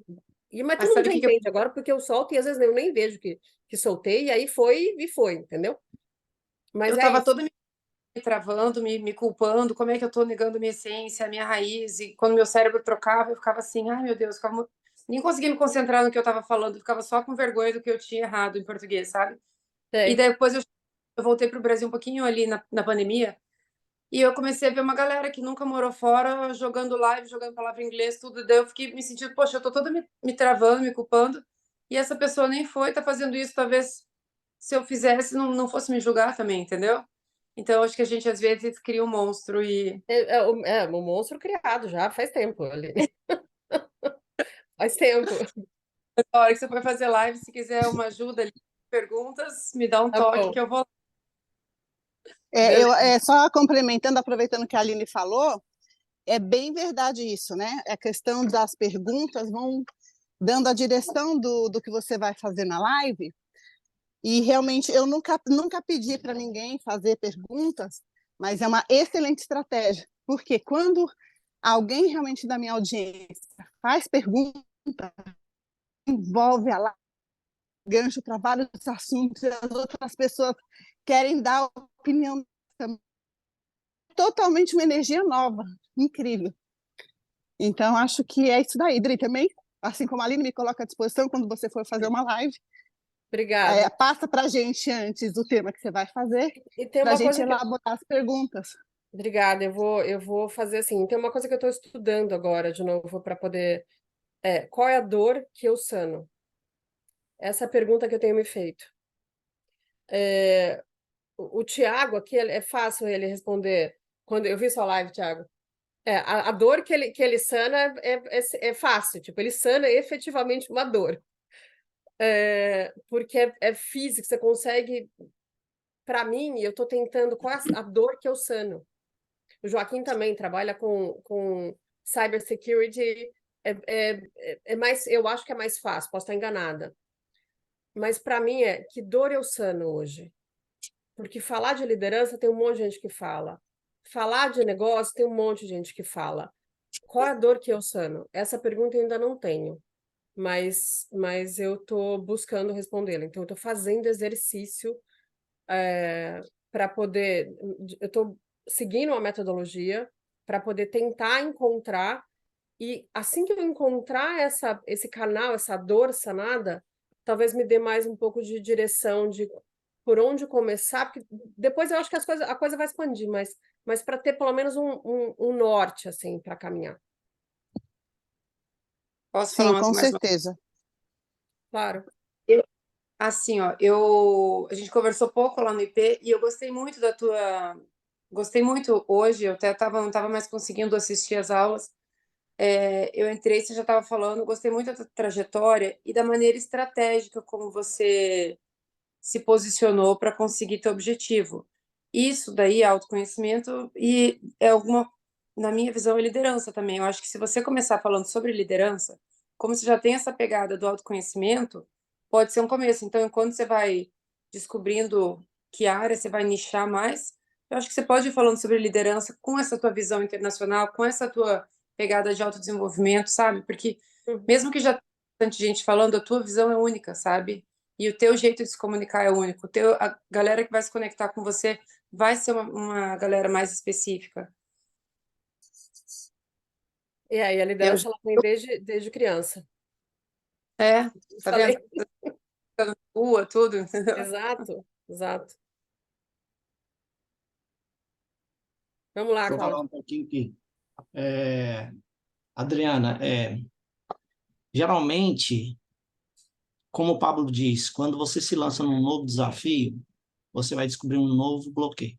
Mas Mas todo mundo sabe o já que que eu, entende agora, porque eu solto e às vezes eu nem vejo que soltei, e aí foi, entendeu? Mas eu é tava isso. toda me travando, me culpando, como é que eu tô negando minha essência, minha raiz, e quando meu cérebro trocava, eu ficava assim, ai meu Deus, nem conseguia me concentrar no que eu tava falando, eu ficava só com vergonha do que eu tinha errado em português, sabe? E Sei. daí depois eu eu voltei para o Brasil um pouquinho ali na pandemia, e eu comecei a ver uma galera que nunca morou fora, jogando live, jogando palavra em inglês, tudo. Daí eu fiquei me sentindo, poxa, eu tô toda me travando, me culpando, e essa pessoa nem foi, tá fazendo isso, talvez se eu fizesse, não fosse me julgar também, entendeu? Então, acho que a gente às vezes cria um monstro e. O monstro criado já faz tempo ali. Faz tempo. Na hora que você for fazer live, se quiser uma ajuda ali, perguntas, me dá um Tá toque bom. que eu vou. Só complementando, aproveitando que a Aline falou, é bem verdade isso, né? A questão das perguntas vão dando a direção do que você vai fazer na live. E realmente eu nunca pedi para ninguém fazer perguntas, mas é uma excelente estratégia, porque quando alguém realmente da minha audiência faz pergunta, envolve a live, gancho para vários assuntos, as outras pessoas querem dar opinião também. Totalmente uma energia nova, incrível. Então, acho que é isso daí. Dri, também, assim como a Aline me coloca à disposição quando você for fazer uma live, Obrigada. passa para a gente antes do tema que você vai fazer, E tem para a uma gente coisa que... elaborar as perguntas. Obrigada, eu vou fazer assim. Tem uma coisa que eu estou estudando agora, de novo, para poder... qual é a dor que eu sano? Essa é a pergunta que eu tenho me feito. O Tiago aqui, é fácil ele responder. Quando eu vi sua live, Tiago, a dor que ele sana é fácil, tipo, ele sana efetivamente uma dor. Porque é físico, você consegue... Para mim, eu estou tentando qual é a dor que eu sano. O Joaquim também trabalha com cybersecurity, mais, eu acho que é mais fácil, posso estar enganada. Mas para mim que dor eu sano hoje. Porque falar de liderança tem um monte de gente que fala. Falar de negócio tem um monte de gente que fala. Qual é a dor que eu sano? Essa pergunta eu ainda não tenho, mas eu estou buscando respondê-la. Então, eu estou fazendo exercício para poder... Eu estou seguindo uma metodologia para poder tentar encontrar, e assim que eu encontrar esse canal, essa dor sanada, talvez me dê mais um pouco de direção de por onde começar, porque depois eu acho que a coisa vai expandir, mas para ter pelo menos um norte assim para caminhar. Posso falar Sim, mais com uma. certeza. Claro. Assim, ó, a gente conversou pouco lá no IP e eu gostei muito da tua. Gostei muito hoje, eu até não estava mais conseguindo assistir as aulas. Eu entrei, você já estava falando, gostei muito da tua trajetória e da maneira estratégica como você se posicionou para conseguir teu objetivo. Isso daí é autoconhecimento e na minha visão, é liderança também. Eu acho que se você começar falando sobre liderança, como você já tem essa pegada do autoconhecimento, pode ser um começo. Então, enquanto você vai descobrindo que área você vai nichar mais, eu acho que você pode ir falando sobre liderança com essa tua visão internacional, com essa tua pegada de autodesenvolvimento, sabe? Porque mesmo que já tenha bastante gente falando, a tua visão é única, sabe? E o teu jeito de se comunicar é único. A galera que vai se conectar com você vai ser uma galera mais específica. E aí a liderança ela vem desde criança. Tá vendo? Tá na rua, tudo. Exato, exato. Vamos lá, Deixa eu falar Cláudio. um pouquinho aqui. Adriana, geralmente, como o Pablo diz, quando você se lança num novo desafio, você vai descobrir um novo bloqueio.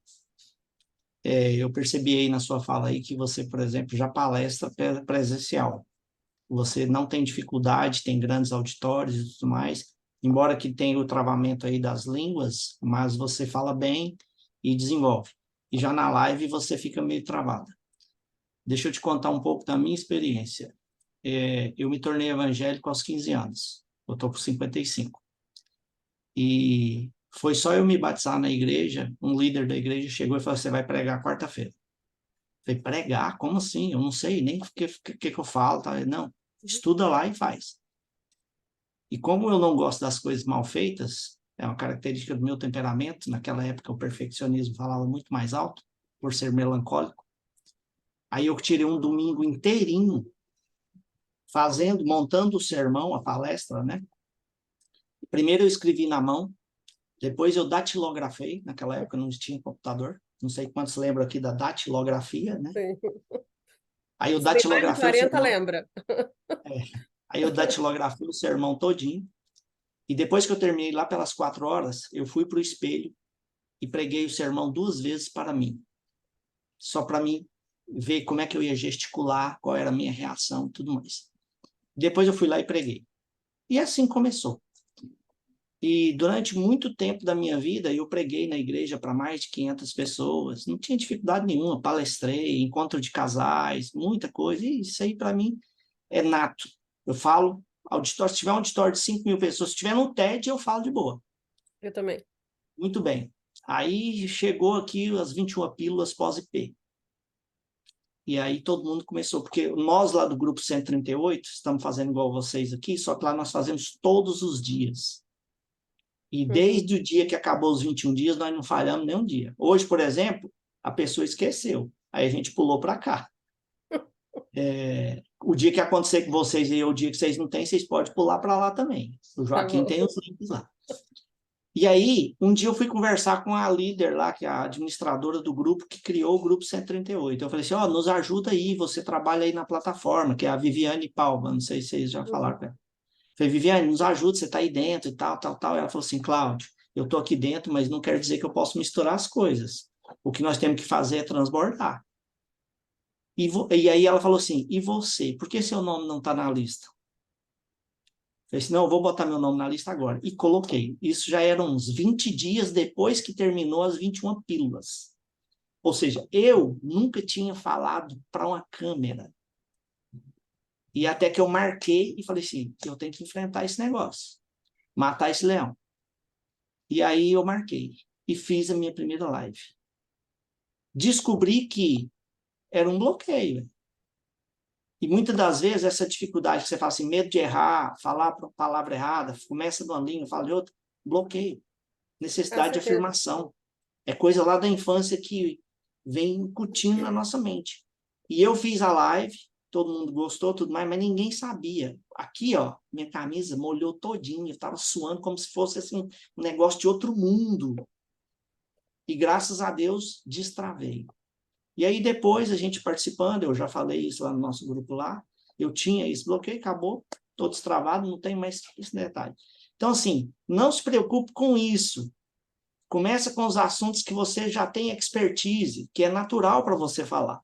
Eu percebi aí na sua fala aí que você, por exemplo, já palestra presencial. Você não tem dificuldade, tem grandes auditórios e tudo mais, embora que tenha o travamento aí das línguas, mas você fala bem e desenvolve. E já na live você fica meio travada. Deixa eu te contar um pouco da minha experiência. Eu me tornei evangélico aos 15 anos. Eu estou com 55. E foi só eu me batizar na igreja, um líder da igreja chegou e falou, você vai pregar quarta-feira. Falei, pregar? Como assim? Eu não sei nem o que eu falo. Tá? Não, estuda lá e faz. E como eu não gosto das coisas mal feitas, é uma característica do meu temperamento, naquela época o perfeccionismo falava muito mais alto, por ser melancólico. Aí eu tirei um domingo inteirinho montando o sermão, a palestra, né? Primeiro eu escrevi na mão, Depois eu datilografei, naquela época não tinha computador, não sei quantos lembram aqui da datilografia, né? Sim. Aí eu Se tem mais de datilografei o 40, sermão, lembra. aí eu datilografei o sermão todinho, e depois que eu terminei lá pelas 4 horas, eu fui para o espelho e preguei o sermão 2 vezes para mim, só para mim ver como é que eu ia gesticular, qual era a minha reação e tudo mais. Depois eu fui lá e preguei. E assim começou. E durante muito tempo da minha vida, eu preguei na igreja para mais de 500 pessoas, não tinha dificuldade nenhuma, palestrei, encontro de casais, muita coisa, e isso aí para mim é nato. Eu falo, auditório, se tiver um auditório de 5.000 pessoas, se tiver no TED, eu falo de boa. Eu também. Muito bem. Aí chegou aqui as 21 pílulas pós-IP. E aí todo mundo começou, porque nós lá do grupo 138 estamos fazendo igual vocês aqui, só que lá nós fazemos todos os dias. E desde o dia que acabou os 21 dias, nós não falhamos nenhum dia. Hoje, por exemplo, a pessoa esqueceu. Aí a gente pulou para cá. O dia que acontecer com vocês e o dia que vocês não têm, vocês podem pular para lá também. O Joaquim tem os links lá. E aí, um dia eu fui conversar com a líder lá, que é a administradora do grupo, que criou o grupo 138. Eu falei assim, nos ajuda aí, você trabalha aí na plataforma, que é a Viviane Palma, não sei se vocês já falaram com ela. Eu falei, Viviane, nos ajuda, você está aí dentro e tal, tal, tal. Ela falou assim, Cláudio, eu estou aqui dentro, mas não quer dizer que eu posso misturar as coisas. O que nós temos que fazer é transbordar. E aí ela falou assim, e você? Por que seu nome não está na lista? Eu disse, não, eu vou botar meu nome na lista agora. E coloquei. Isso já eram uns 20 dias depois que terminou as 21 pílulas. Ou seja, eu nunca tinha falado para uma câmera. E até que eu marquei e falei assim, eu tenho que enfrentar esse negócio. Matar esse leão. E aí eu marquei. E fiz a minha primeira live. Descobri que era um bloqueio. E muitas das vezes essa dificuldade que você fala assim, medo de errar, falar a palavra errada, começa de uma língua, fala de outra, bloqueio. Necessidade de afirmação. É coisa lá da infância que vem incutindo na nossa mente. E eu fiz a live, todo mundo gostou, tudo mais, mas ninguém sabia. Aqui, ó, minha camisa molhou todinha, estava suando como se fosse assim, um negócio de outro mundo. E graças a Deus, destravei. E aí depois, a gente participando, eu já falei isso lá no nosso grupo lá, eu tinha esse bloqueio, acabou, estou destravado, não tem mais esse detalhe. Então, assim, não se preocupe com isso. Começa com os assuntos que você já tem expertise, que é natural para você falar.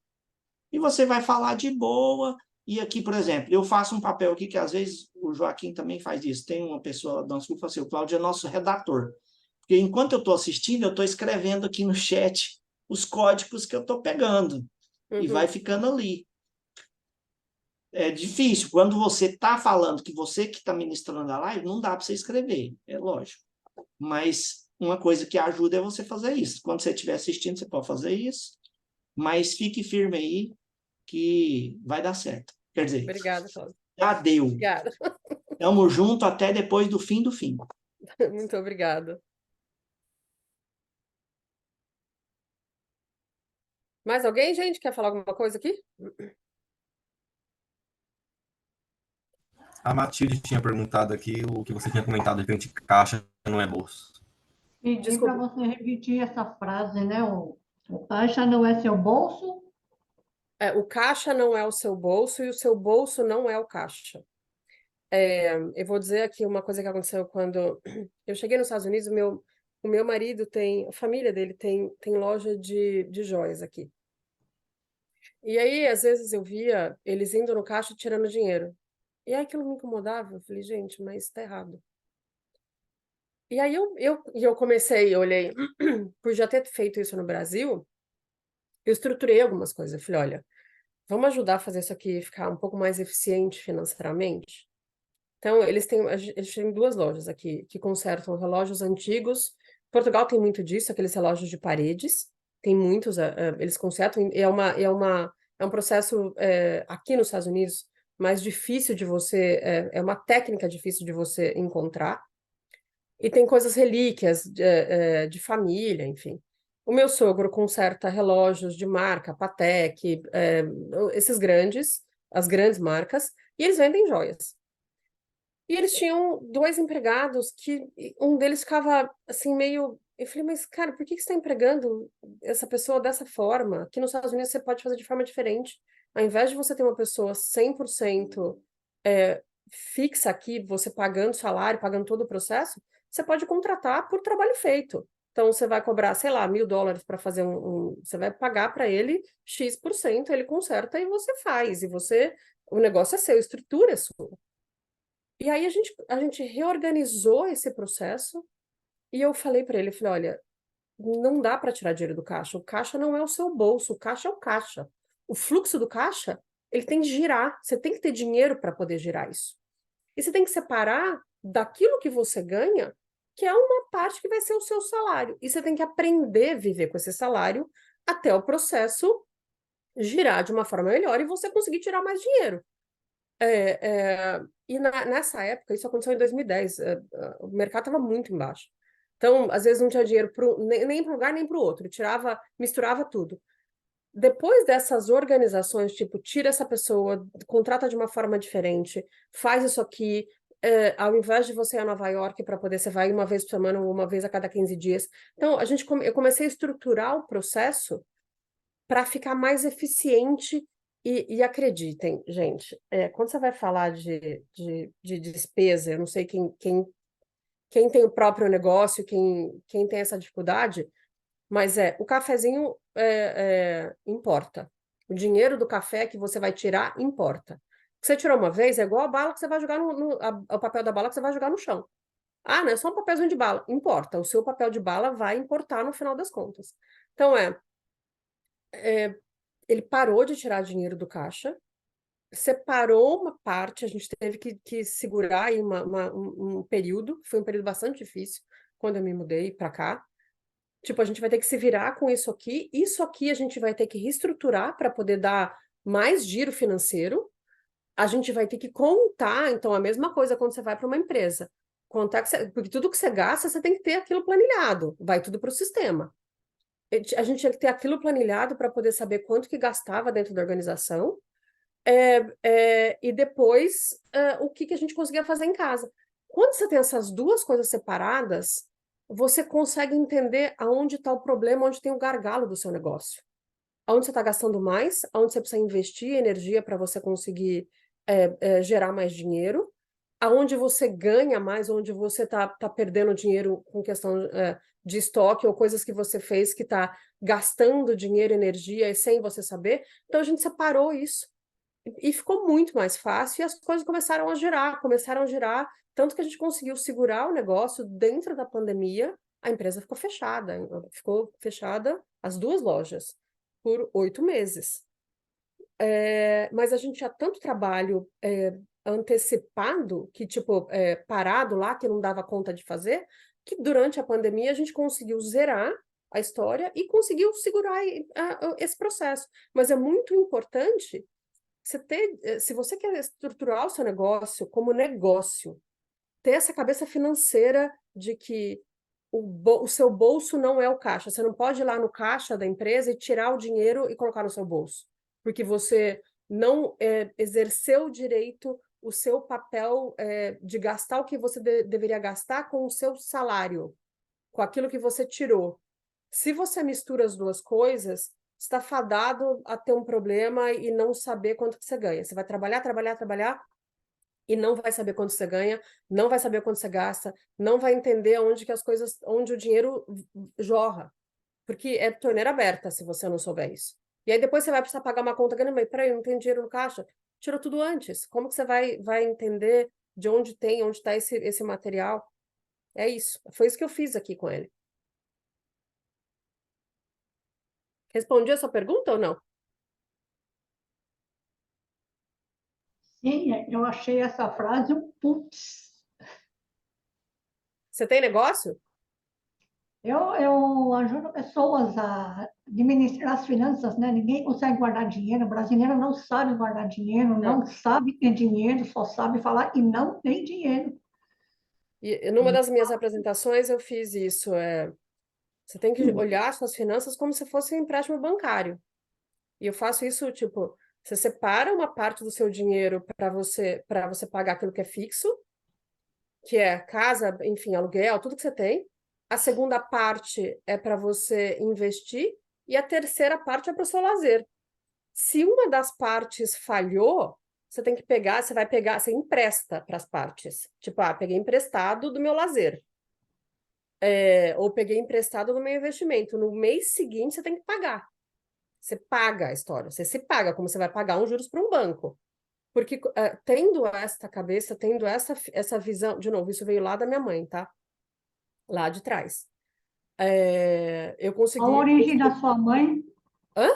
E você vai falar de boa. E aqui, por exemplo, eu faço um papel aqui que às vezes o Joaquim também faz isso. Tem uma pessoa do nosso grupo que fala assim, o Cláudio é nosso redator. Porque enquanto eu estou assistindo, eu estou escrevendo aqui no chat os códigos que eu estou pegando. E vai ficando ali. É difícil. Quando você está falando que você que está ministrando a live, não dá para você escrever. É lógico. Mas uma coisa que ajuda é você fazer isso. Quando você estiver assistindo, você pode fazer isso. Mas fique firme aí, que vai dar certo. Quer dizer, Obrigada, Cláudia. já deu. Obrigada. Estamos juntos até depois do fim do fim. Muito obrigada. Mais alguém, gente, quer falar alguma coisa aqui? A Matilde tinha perguntado aqui o que você tinha comentado, de repente, caixa não é bolso. Pedi para você repetir essa frase, né? O caixa não é seu bolso? O caixa não é o seu bolso e o seu bolso não é o caixa. Eu vou dizer aqui uma coisa que aconteceu quando eu cheguei nos Estados Unidos. O meu marido a família dele tem loja de joias aqui. E aí, às vezes, eu via eles indo no caixa e tirando dinheiro. E aí aquilo me incomodava. Eu falei, gente, mas tá errado. E aí eu comecei, eu olhei, por já ter feito isso no Brasil, eu estruturei algumas coisas. Eu falei, olha, vamos ajudar a fazer isso aqui ficar um pouco mais eficiente financeiramente? Então, eles têm 2 lojas aqui que consertam relógios antigos. Portugal tem muito disso, aqueles relógios de paredes. Tem muitos, eles consertam. É um processo aqui nos Estados Unidos mais difícil de você, é uma técnica difícil de você encontrar. E tem coisas relíquias de família, enfim. O meu sogro conserta relógios de marca, Patek, esses grandes, as grandes marcas, e eles vendem joias. E eles tinham 2 empregados que um deles ficava assim meio. Eu falei, mas cara, por que que você está empregando essa pessoa dessa forma? Aqui nos Estados Unidos você pode fazer de forma diferente. Ao invés de você ter uma pessoa 100% fixa aqui, você pagando salário, pagando todo o processo, você pode contratar por trabalho feito. Então você vai cobrar, sei lá, $1.000 para fazer você vai pagar para ele X%, ele conserta e você faz. O negócio é seu, a estrutura é sua. E aí a gente reorganizou esse processo e eu falei para ele, falei, olha, não dá para tirar dinheiro do caixa. O caixa não é o seu bolso, o caixa é o caixa. O fluxo do caixa, ele tem que girar. Você tem que ter dinheiro para poder girar isso. E você tem que separar daquilo que você ganha, que é uma parte que vai ser o seu salário. E você tem que aprender a viver com esse salário até o processo girar de uma forma melhor e você conseguir tirar mais dinheiro. E nessa época, isso aconteceu em 2010, o mercado estava muito embaixo. Então, às vezes não tinha dinheiro nem para um lugar nem para o outro, misturava tudo. Depois dessas organizações, tipo, tira essa pessoa, contrata de uma forma diferente, faz isso aqui, ao invés de você ir a Nova York para poder, você vai uma vez por semana ou uma vez a cada 15 dias. Então, eu comecei a estruturar o processo para ficar mais eficiente e acreditem, gente, quando você vai falar de despesa, eu não sei quem tem o próprio negócio, quem tem essa dificuldade, mas o cafezinho importa. O dinheiro do café que você vai tirar importa. O que você tirou uma vez é igual a bala que você vai jogar o papel da bala que você vai jogar no chão. Ah, não é só um papelzinho de bala. Importa. O seu papel de bala vai importar no final das contas. Então, ele parou de tirar dinheiro do caixa, separou uma parte, a gente teve que segurar aí um período, foi um período bastante difícil, quando eu me mudei para cá. Tipo, a gente vai ter que se virar com isso aqui a gente vai ter que reestruturar para poder dar mais giro financeiro, a gente vai ter que contar, então, a mesma coisa quando você vai para uma empresa. Contar porque tudo que você gasta, você tem que ter aquilo planilhado, vai tudo para o sistema. A gente tinha que ter aquilo planilhado para poder saber quanto que gastava dentro da organização, e depois o que a gente conseguia fazer em casa. Quando você tem essas duas coisas separadas, você consegue entender aonde está o problema, onde tem o gargalo do seu negócio. Aonde você está gastando mais, aonde você precisa investir energia para você conseguir gerar mais dinheiro, aonde você ganha mais, onde você tá perdendo dinheiro com questão de estoque ou coisas que você fez que está gastando dinheiro, energia e sem você saber. Então a gente separou isso e ficou muito mais fácil e as coisas começaram a girar, tanto que a gente conseguiu segurar o negócio dentro da pandemia, a empresa ficou fechada as 2 lojas por 8 meses. Mas a gente tinha tanto trabalho antecipado, que tipo, parado lá, que não dava conta de fazer, que durante a pandemia a gente conseguiu zerar a história e conseguiu segurar esse processo. Mas é muito importante se você quer estruturar o seu negócio como negócio, ter essa cabeça financeira de que o seu bolso não é o caixa. Você não pode ir lá no caixa da empresa e tirar o dinheiro e colocar no seu bolso, porque você não exerceu direito o seu papel de gastar o que você deveria gastar com o seu salário, com aquilo que você tirou. Se você mistura as duas coisas, está fadado a ter um problema e não saber quanto que você ganha. Você vai trabalhar, trabalhar, trabalhar e não vai saber quanto você ganha, não vai saber quanto você gasta, não vai entender onde o dinheiro jorra. Porque é torneira aberta se você não souber isso. E aí depois você vai precisar pagar uma conta, mas peraí, não tem dinheiro no caixa. Tirou tudo antes. Como que você vai entender de onde está esse material? É isso. Foi isso que eu fiz aqui com ele. Respondi a sua pergunta ou não? Sim, eu achei essa frase um putz. Você tem negócio? Eu ajudo pessoas a administrar as finanças, né? Ninguém consegue guardar dinheiro. O brasileiro não sabe guardar dinheiro, não sabe ter dinheiro, só sabe falar e não tem dinheiro. E numa das minhas apresentações eu fiz isso. Você tem que olhar suas finanças como se fosse um empréstimo bancário. E eu faço isso, você separa uma parte do seu dinheiro para você pagar aquilo que é fixo, que é casa, enfim, aluguel, tudo que você tem. A segunda parte é para você investir e a terceira parte é para o seu lazer. Se uma das partes falhou, você tem que pegar, você vai pegar, você empresta para as partes. Tipo, peguei emprestado do meu lazer. Ou peguei emprestado do meu investimento. No mês seguinte, você tem que pagar. Você paga a história. Você se paga, como você vai pagar um juros para um banco. Porque tendo esta cabeça, tendo essa visão, de novo, isso veio lá da minha mãe, tá? Lá de trás. Eu consegui. Qual a origem da sua mãe? Hã?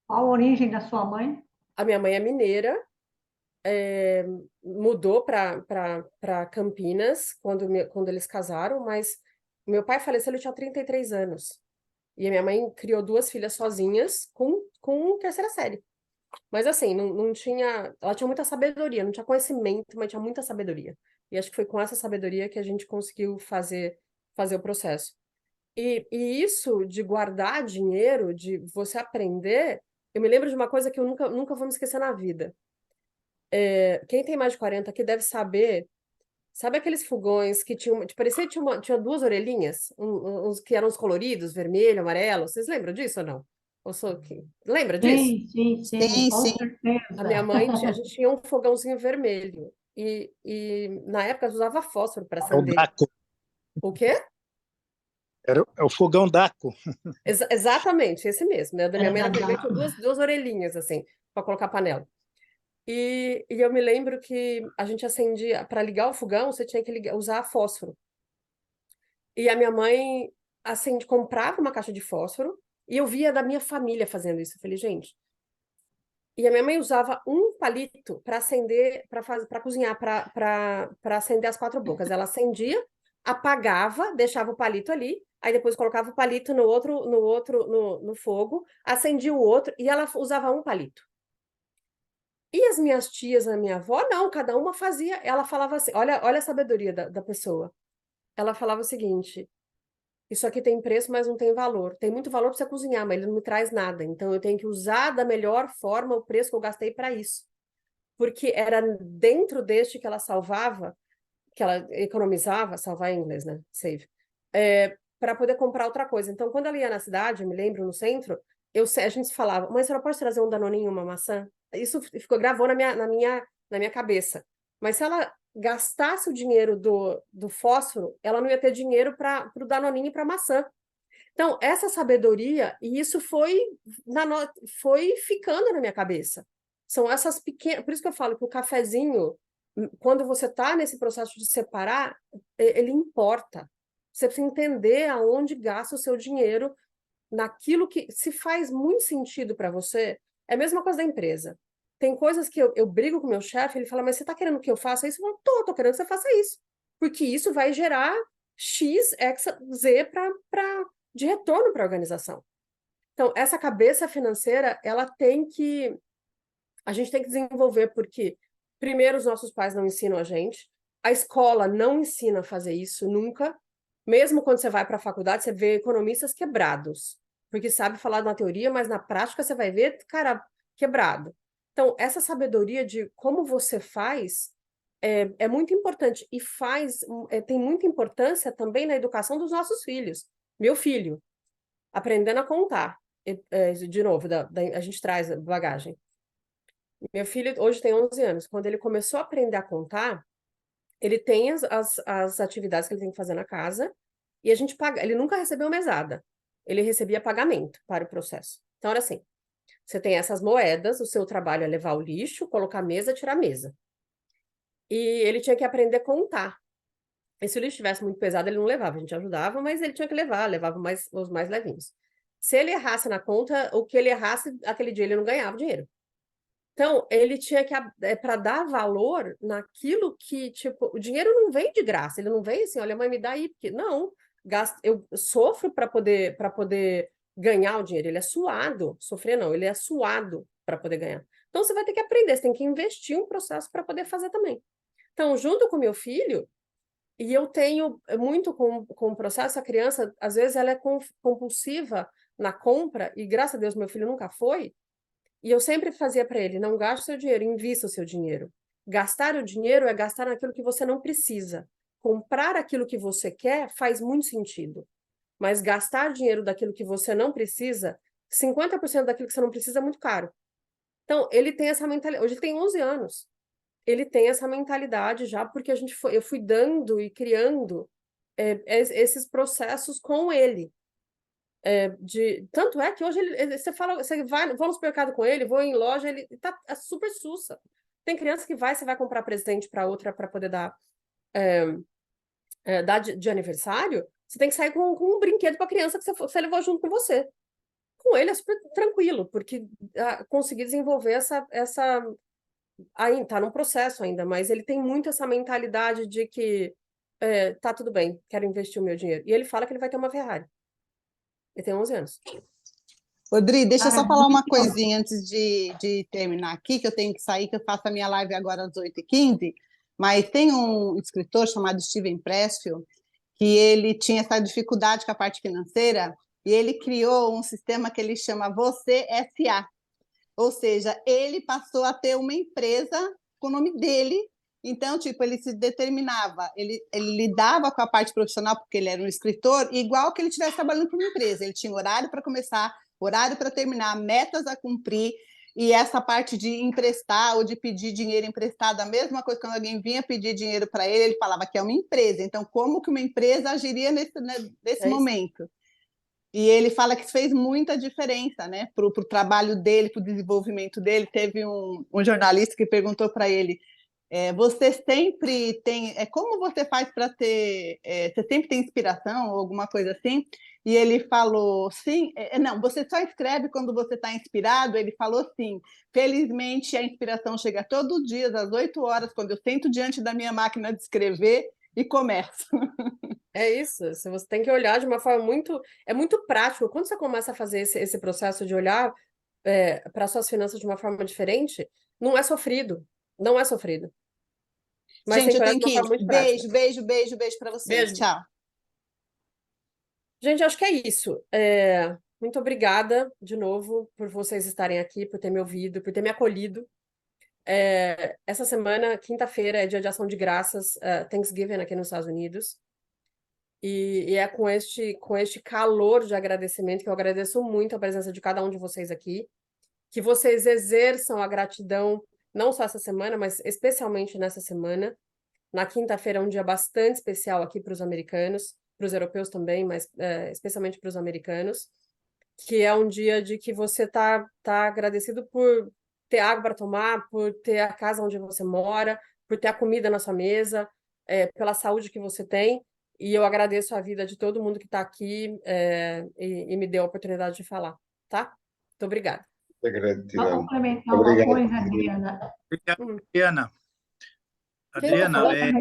Qual a origem da sua mãe? A minha mãe é mineira, mudou para Campinas quando eles casaram, mas meu pai faleceu, ele tinha 33 anos. E a minha mãe criou 2 filhas sozinhas com terceira série. Mas assim, não tinha. Ela tinha muita sabedoria, não tinha conhecimento, mas tinha muita sabedoria. E acho que foi com essa sabedoria que a gente conseguiu fazer o processo. E isso de guardar dinheiro, de você aprender, eu me lembro de uma coisa que eu nunca vou me esquecer na vida. Quem tem mais de 40 aqui deve saber. Sabe aqueles fogões que tinham, parecia que tinha 2 orelhinhas, uns que eram os coloridos, vermelho, amarelo. Vocês lembram disso ou não? Lembra disso? Sim, com Sim. A minha certeza. mãe, a gente tinha um fogãozinho vermelho. E na época usava fósforo para É o acender. Daco. O quê? É o fogão Daco. Exatamente, esse mesmo. Né? Da minha Era mãe da era vermelho, tinha Daco. duas orelhinhas, assim, para colocar panela. E eu me lembro que a gente acendia, para ligar o fogão, você tinha que usar fósforo. E a minha mãe comprava uma caixa de fósforo, e eu via da minha família fazendo isso. Eu falei, gente. E a minha mãe usava um palito para acender, para cozinhar, para acender as 4 bocas. Ela acendia, apagava, deixava o palito ali, aí depois colocava o palito no fogo, acendia o outro, e ela usava um palito. E as minhas tias, a minha avó, não, cada uma fazia. Ela falava assim: olha a sabedoria da pessoa. Ela falava o seguinte: isso aqui tem preço, mas não tem valor. Tem muito valor para você cozinhar, mas ele não me traz nada. Então eu tenho que usar da melhor forma o preço que eu gastei para isso. Porque era dentro deste que ela salvava, que ela economizava, salvar em inglês, né? Save. Para poder comprar outra coisa. Então, quando ela ia na cidade, eu me lembro, no centro, a gente falava: mãe, a senhora pode trazer um danoninho, uma maçã? Isso gravou na minha cabeça. Mas se ela gastasse o dinheiro do fósforo, ela não ia ter dinheiro para o danoninho e para a maçã. Então, essa sabedoria, e isso foi ficando na minha cabeça. São essas pequenas. Por isso que eu falo que o cafezinho, quando você está nesse processo de separar, ele importa. Você precisa entender aonde gasta o seu dinheiro naquilo que se faz muito sentido para você. É a mesma coisa da empresa. Tem coisas que eu brigo com o meu chefe, ele fala, mas você está querendo que eu faça isso? Eu falo, tô querendo que você faça isso. Porque isso vai gerar X, X, Z de retorno para a organização. Então, essa cabeça financeira, a gente tem que desenvolver, porque, primeiro, os nossos pais não ensinam a gente, a escola não ensina a fazer isso nunca, mesmo quando você vai para a faculdade, você vê economistas quebrados, porque sabe falar na teoria, mas na prática você vai ver, cara, quebrado. Então, essa sabedoria de como você faz é muito importante e tem muita importância também na educação dos nossos filhos. Meu filho, aprendendo a contar. De novo, a gente traz a bagagem. Meu filho hoje tem 11 anos. Quando ele começou a aprender a contar, ele tem as atividades que ele tem que fazer na casa e a gente paga. Ele nunca recebeu mesada. Ele recebia pagamento para o processo. Então, era assim, você tem essas moedas, o seu trabalho é levar o lixo, colocar a mesa, tirar a mesa. E ele tinha que aprender a contar. E se o lixo estivesse muito pesado, ele não levava, a gente ajudava, mas ele tinha que levava os mais levinhos. Se ele errasse na conta, o que ele errasse, aquele dia ele não ganhava dinheiro. Então, ele tinha que, para dar valor naquilo que, tipo, o dinheiro não vem de graça, ele não vem assim, olha, mãe, me dá aí, porque não, eu sofro para poder ganhar o dinheiro, ele é suado, sofrer não, ele é suado para poder ganhar. Então, você vai ter que aprender, você tem que investir um processo para poder fazer também. Então, junto com meu filho, e eu tenho muito com o processo, a criança, às vezes, ela é compulsiva na compra, e graças a Deus meu filho nunca foi, e eu sempre fazia para ele, não gaste o seu dinheiro, invista o seu dinheiro. Gastar o dinheiro é gastar naquilo que você não precisa. comprar aquilo que você quer faz muito sentido. Mas gastar dinheiro daquilo que você não precisa, 50% daquilo que você não precisa é muito caro. Então, ele tem essa mentalidade. Hoje ele tem 11 anos. Ele tem essa mentalidade já, porque eu fui dando e criando esses processos com ele. Tanto é que hoje você fala, vou no supermercado com ele, vou em loja, ele tá super sussa. Tem criança que você vai comprar presente para outra para poder dar de aniversário, você tem que sair com um brinquedo para a criança que você levou junto com você. Com ele é super tranquilo, porque consegui desenvolver aí tá num processo ainda, mas ele tem muito essa mentalidade de que tá tudo bem, quero investir o meu dinheiro. E ele fala que ele vai ter uma Ferrari. Ele tem 11 anos. Rodrigo, deixa eu só falar uma coisinha antes de terminar aqui, que eu tenho que sair, que eu faço a minha live agora às 8h15, mas tem um escritor chamado Steven Pressfield, que ele tinha essa dificuldade com a parte financeira, e ele criou um sistema que ele chama Você S.A., ou seja, ele passou a ter uma empresa com o nome dele. Então, tipo, ele se determinava, ele lidava com a parte profissional, porque ele era um escritor, igual que ele estivesse trabalhando para uma empresa. Ele tinha horário para começar, horário para terminar, metas a cumprir, e essa parte de emprestar ou de pedir dinheiro emprestado, a mesma coisa, quando alguém vinha pedir dinheiro para ele, ele falava que é uma empresa. Então, como que uma empresa agiria nesse momento? E ele fala que isso fez muita diferença, né, para o trabalho dele, para o desenvolvimento dele. Teve um jornalista que perguntou para ele, você sempre tem... como você faz para ter... você sempre tem inspiração ou alguma coisa assim? E ele falou, sim... não, você só escreve quando você está inspirado? Ele falou, sim. Felizmente, a inspiração chega todos os dias, às 8 horas, quando eu sento diante da minha máquina de escrever e começo. É isso, você tem que olhar de uma forma muito... É muito prático. Quando você começa a fazer esse processo de olhar para suas finanças de uma forma diferente, não é sofrido. Não é sofrido. Mas gente, tem que eu olhar tenho de uma que ir. forma muito prática. Beijo para vocês. Beijo. Tchau. Gente, acho que é isso. Muito obrigada, de novo, por vocês estarem aqui, por ter me ouvido, por ter me acolhido. Essa semana, quinta-feira, é dia de ação de graças, Thanksgiving aqui nos Estados Unidos. E é com este calor de agradecimento que eu agradeço muito a presença de cada um de vocês aqui, que vocês exerçam a gratidão, não só essa semana, mas especialmente nessa semana. Na quinta-feira é um dia bastante especial aqui para os americanos, para os europeus também, mas especialmente para os americanos, que é um dia de que você tá agradecido por ter água para tomar, por ter a casa onde você mora, por ter a comida na sua mesa, pela saúde que você tem. E eu agradeço a vida de todo mundo que está aqui e me deu a oportunidade de falar, tá? Muito obrigada. Só Gratidão. complementar uma Obrigado. coisa, Adriana. Adriana. Quem tá Adriana, falando?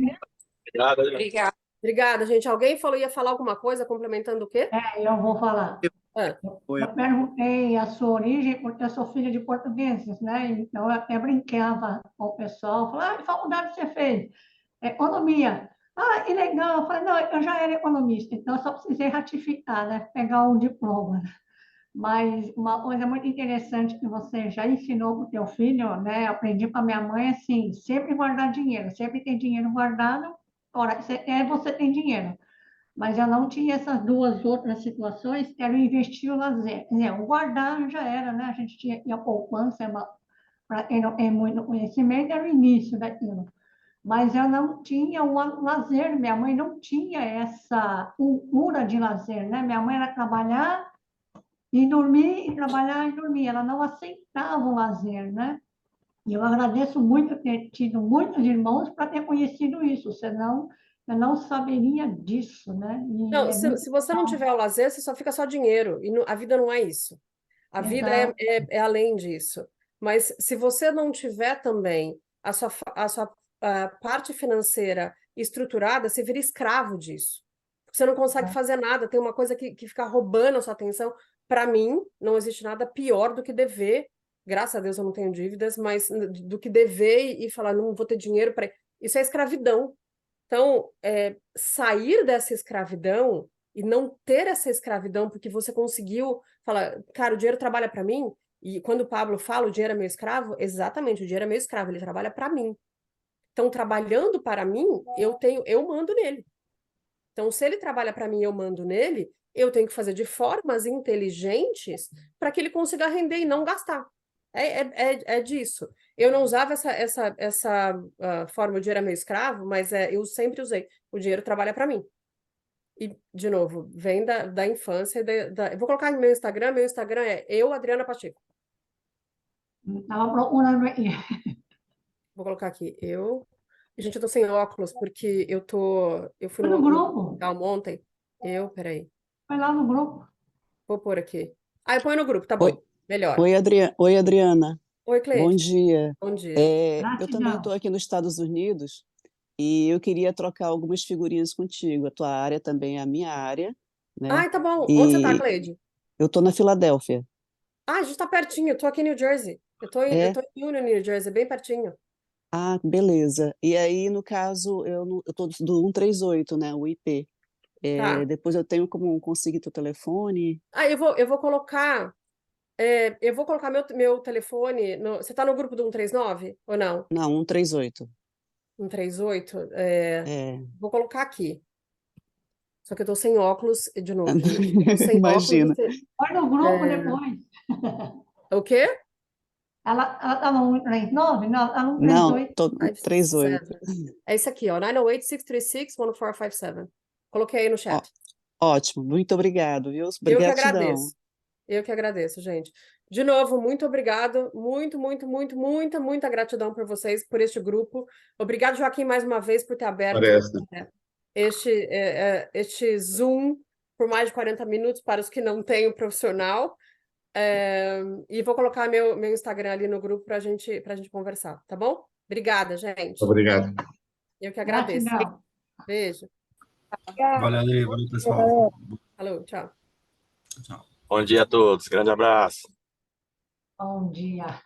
Obrigada. Obrigada, gente. Alguém ia falar alguma coisa, complementando o quê? Eu vou falar. Ah, Eu perguntei a sua origem, porque eu sou filha de portugueses, né? Então, eu até brincava com o pessoal, falava, que faculdade você fez? Economia. Ah, que legal. Eu falei, não, eu já era economista, então eu só precisei ratificar, né? Pegar um diploma. Mas uma coisa muito interessante que você já ensinou para o teu filho, né? Eu aprendi com a minha mãe, assim, sempre guardar dinheiro, sempre tem dinheiro guardado, ora, você tem dinheiro. Mas eu não tinha essas duas outras situações, que era o investir e o lazer. Quer dizer, o guardar já era, né? A gente tinha a poupança, para quem não tem muito conhecimento, era o início daquilo. Mas eu não tinha o lazer, minha mãe não tinha essa cultura de lazer, né? Minha mãe era trabalhar e dormir, e trabalhar e dormir. Ela não aceitava o lazer, né? E eu agradeço muito ter tido muitos irmãos para ter conhecido isso, senão eu não saberia disso, né? não, se você não tiver o lazer, você só fica só dinheiro. E a vida não é isso. A vida é além disso. Mas se você não tiver também a sua parte financeira estruturada, você vira escravo disso. Você não consegue fazer nada, tem uma coisa que fica roubando a sua atenção. Para mim, não existe nada pior do que dever. Graças a Deus eu não tenho dívidas, mas do que dever e falar, não vou ter dinheiro para... Isso é escravidão. Então, sair dessa escravidão e não ter essa escravidão porque você conseguiu falar, cara, o dinheiro trabalha para mim, e quando o Pablo fala, o dinheiro é meu escravo, exatamente, o dinheiro é meu escravo, ele trabalha para mim. estão trabalhando para mim, eu mando nele. Então, se ele trabalha para mim e eu mando nele, eu tenho que fazer de formas inteligentes para que ele consiga render e não gastar. É disso. Eu não usava essa forma, o dinheiro é meu escravo, mas eu sempre usei. O dinheiro trabalha para mim. E, de novo, vem da infância. Eu vou colocar no meu Instagram é eu, Adriana Pacheco. Estava procurando aqui. Vou colocar aqui, eu. Gente, eu tô sem óculos porque eu fui Foi no no grupo. hospital ontem. Peraí. Foi lá no grupo. Vou pôr aqui. Ah, eu ponho no grupo, tá Oi, bom. Melhor. oi, Adriana. Oi, Bom Cleide. dia. Bom dia. Eu também estou Gratidão. aqui nos Estados Unidos e eu queria trocar algumas figurinhas contigo. A tua área também é a minha área, né? Ai, tá bom. Onde você tá, E Cleide? eu estou na Filadélfia. Ah, a gente tá pertinho. Eu tô aqui em New Jersey. Eu É? tô em Union, New Jersey, bem pertinho. Ah, beleza. E aí, no caso, eu estou do 138, né? O IP. Tá. Depois eu tenho como conseguir teu telefone? Ah, eu vou colocar. Eu vou colocar meu telefone. Você tá no grupo do 139 ou não? Não, 138. 138? É, Vou colocar aqui. Só que eu tô sem óculos, de novo, gente. Eu tô sem óculos. imagina. Foi no grupo depois. O quê? Ela estava no 139? Não, ela no Não, 138. tô 38. 567. É esse aqui, ó. 908-636-1457. Coloquei aí no Ó, chat. ótimo, muito obrigado, viu? Eu que Gratidão. agradeço. Eu que agradeço, gente. De novo, muito obrigado. Muito, muito, muito, muita, muita gratidão por vocês, por este grupo. Obrigado, Joaquim, mais uma vez, por ter aberto Parece. este Zoom por mais de 40 minutos para os que não têm o profissional. E vou colocar meu Instagram ali no grupo para gente conversar, tá bom? Obrigada, gente. Obrigado. Eu que agradeço. Gratidão. Beijo. Valeu, Adri. Valeu, pessoal. Falou, tchau. Tchau. Bom dia a todos. Grande abraço. Bom dia.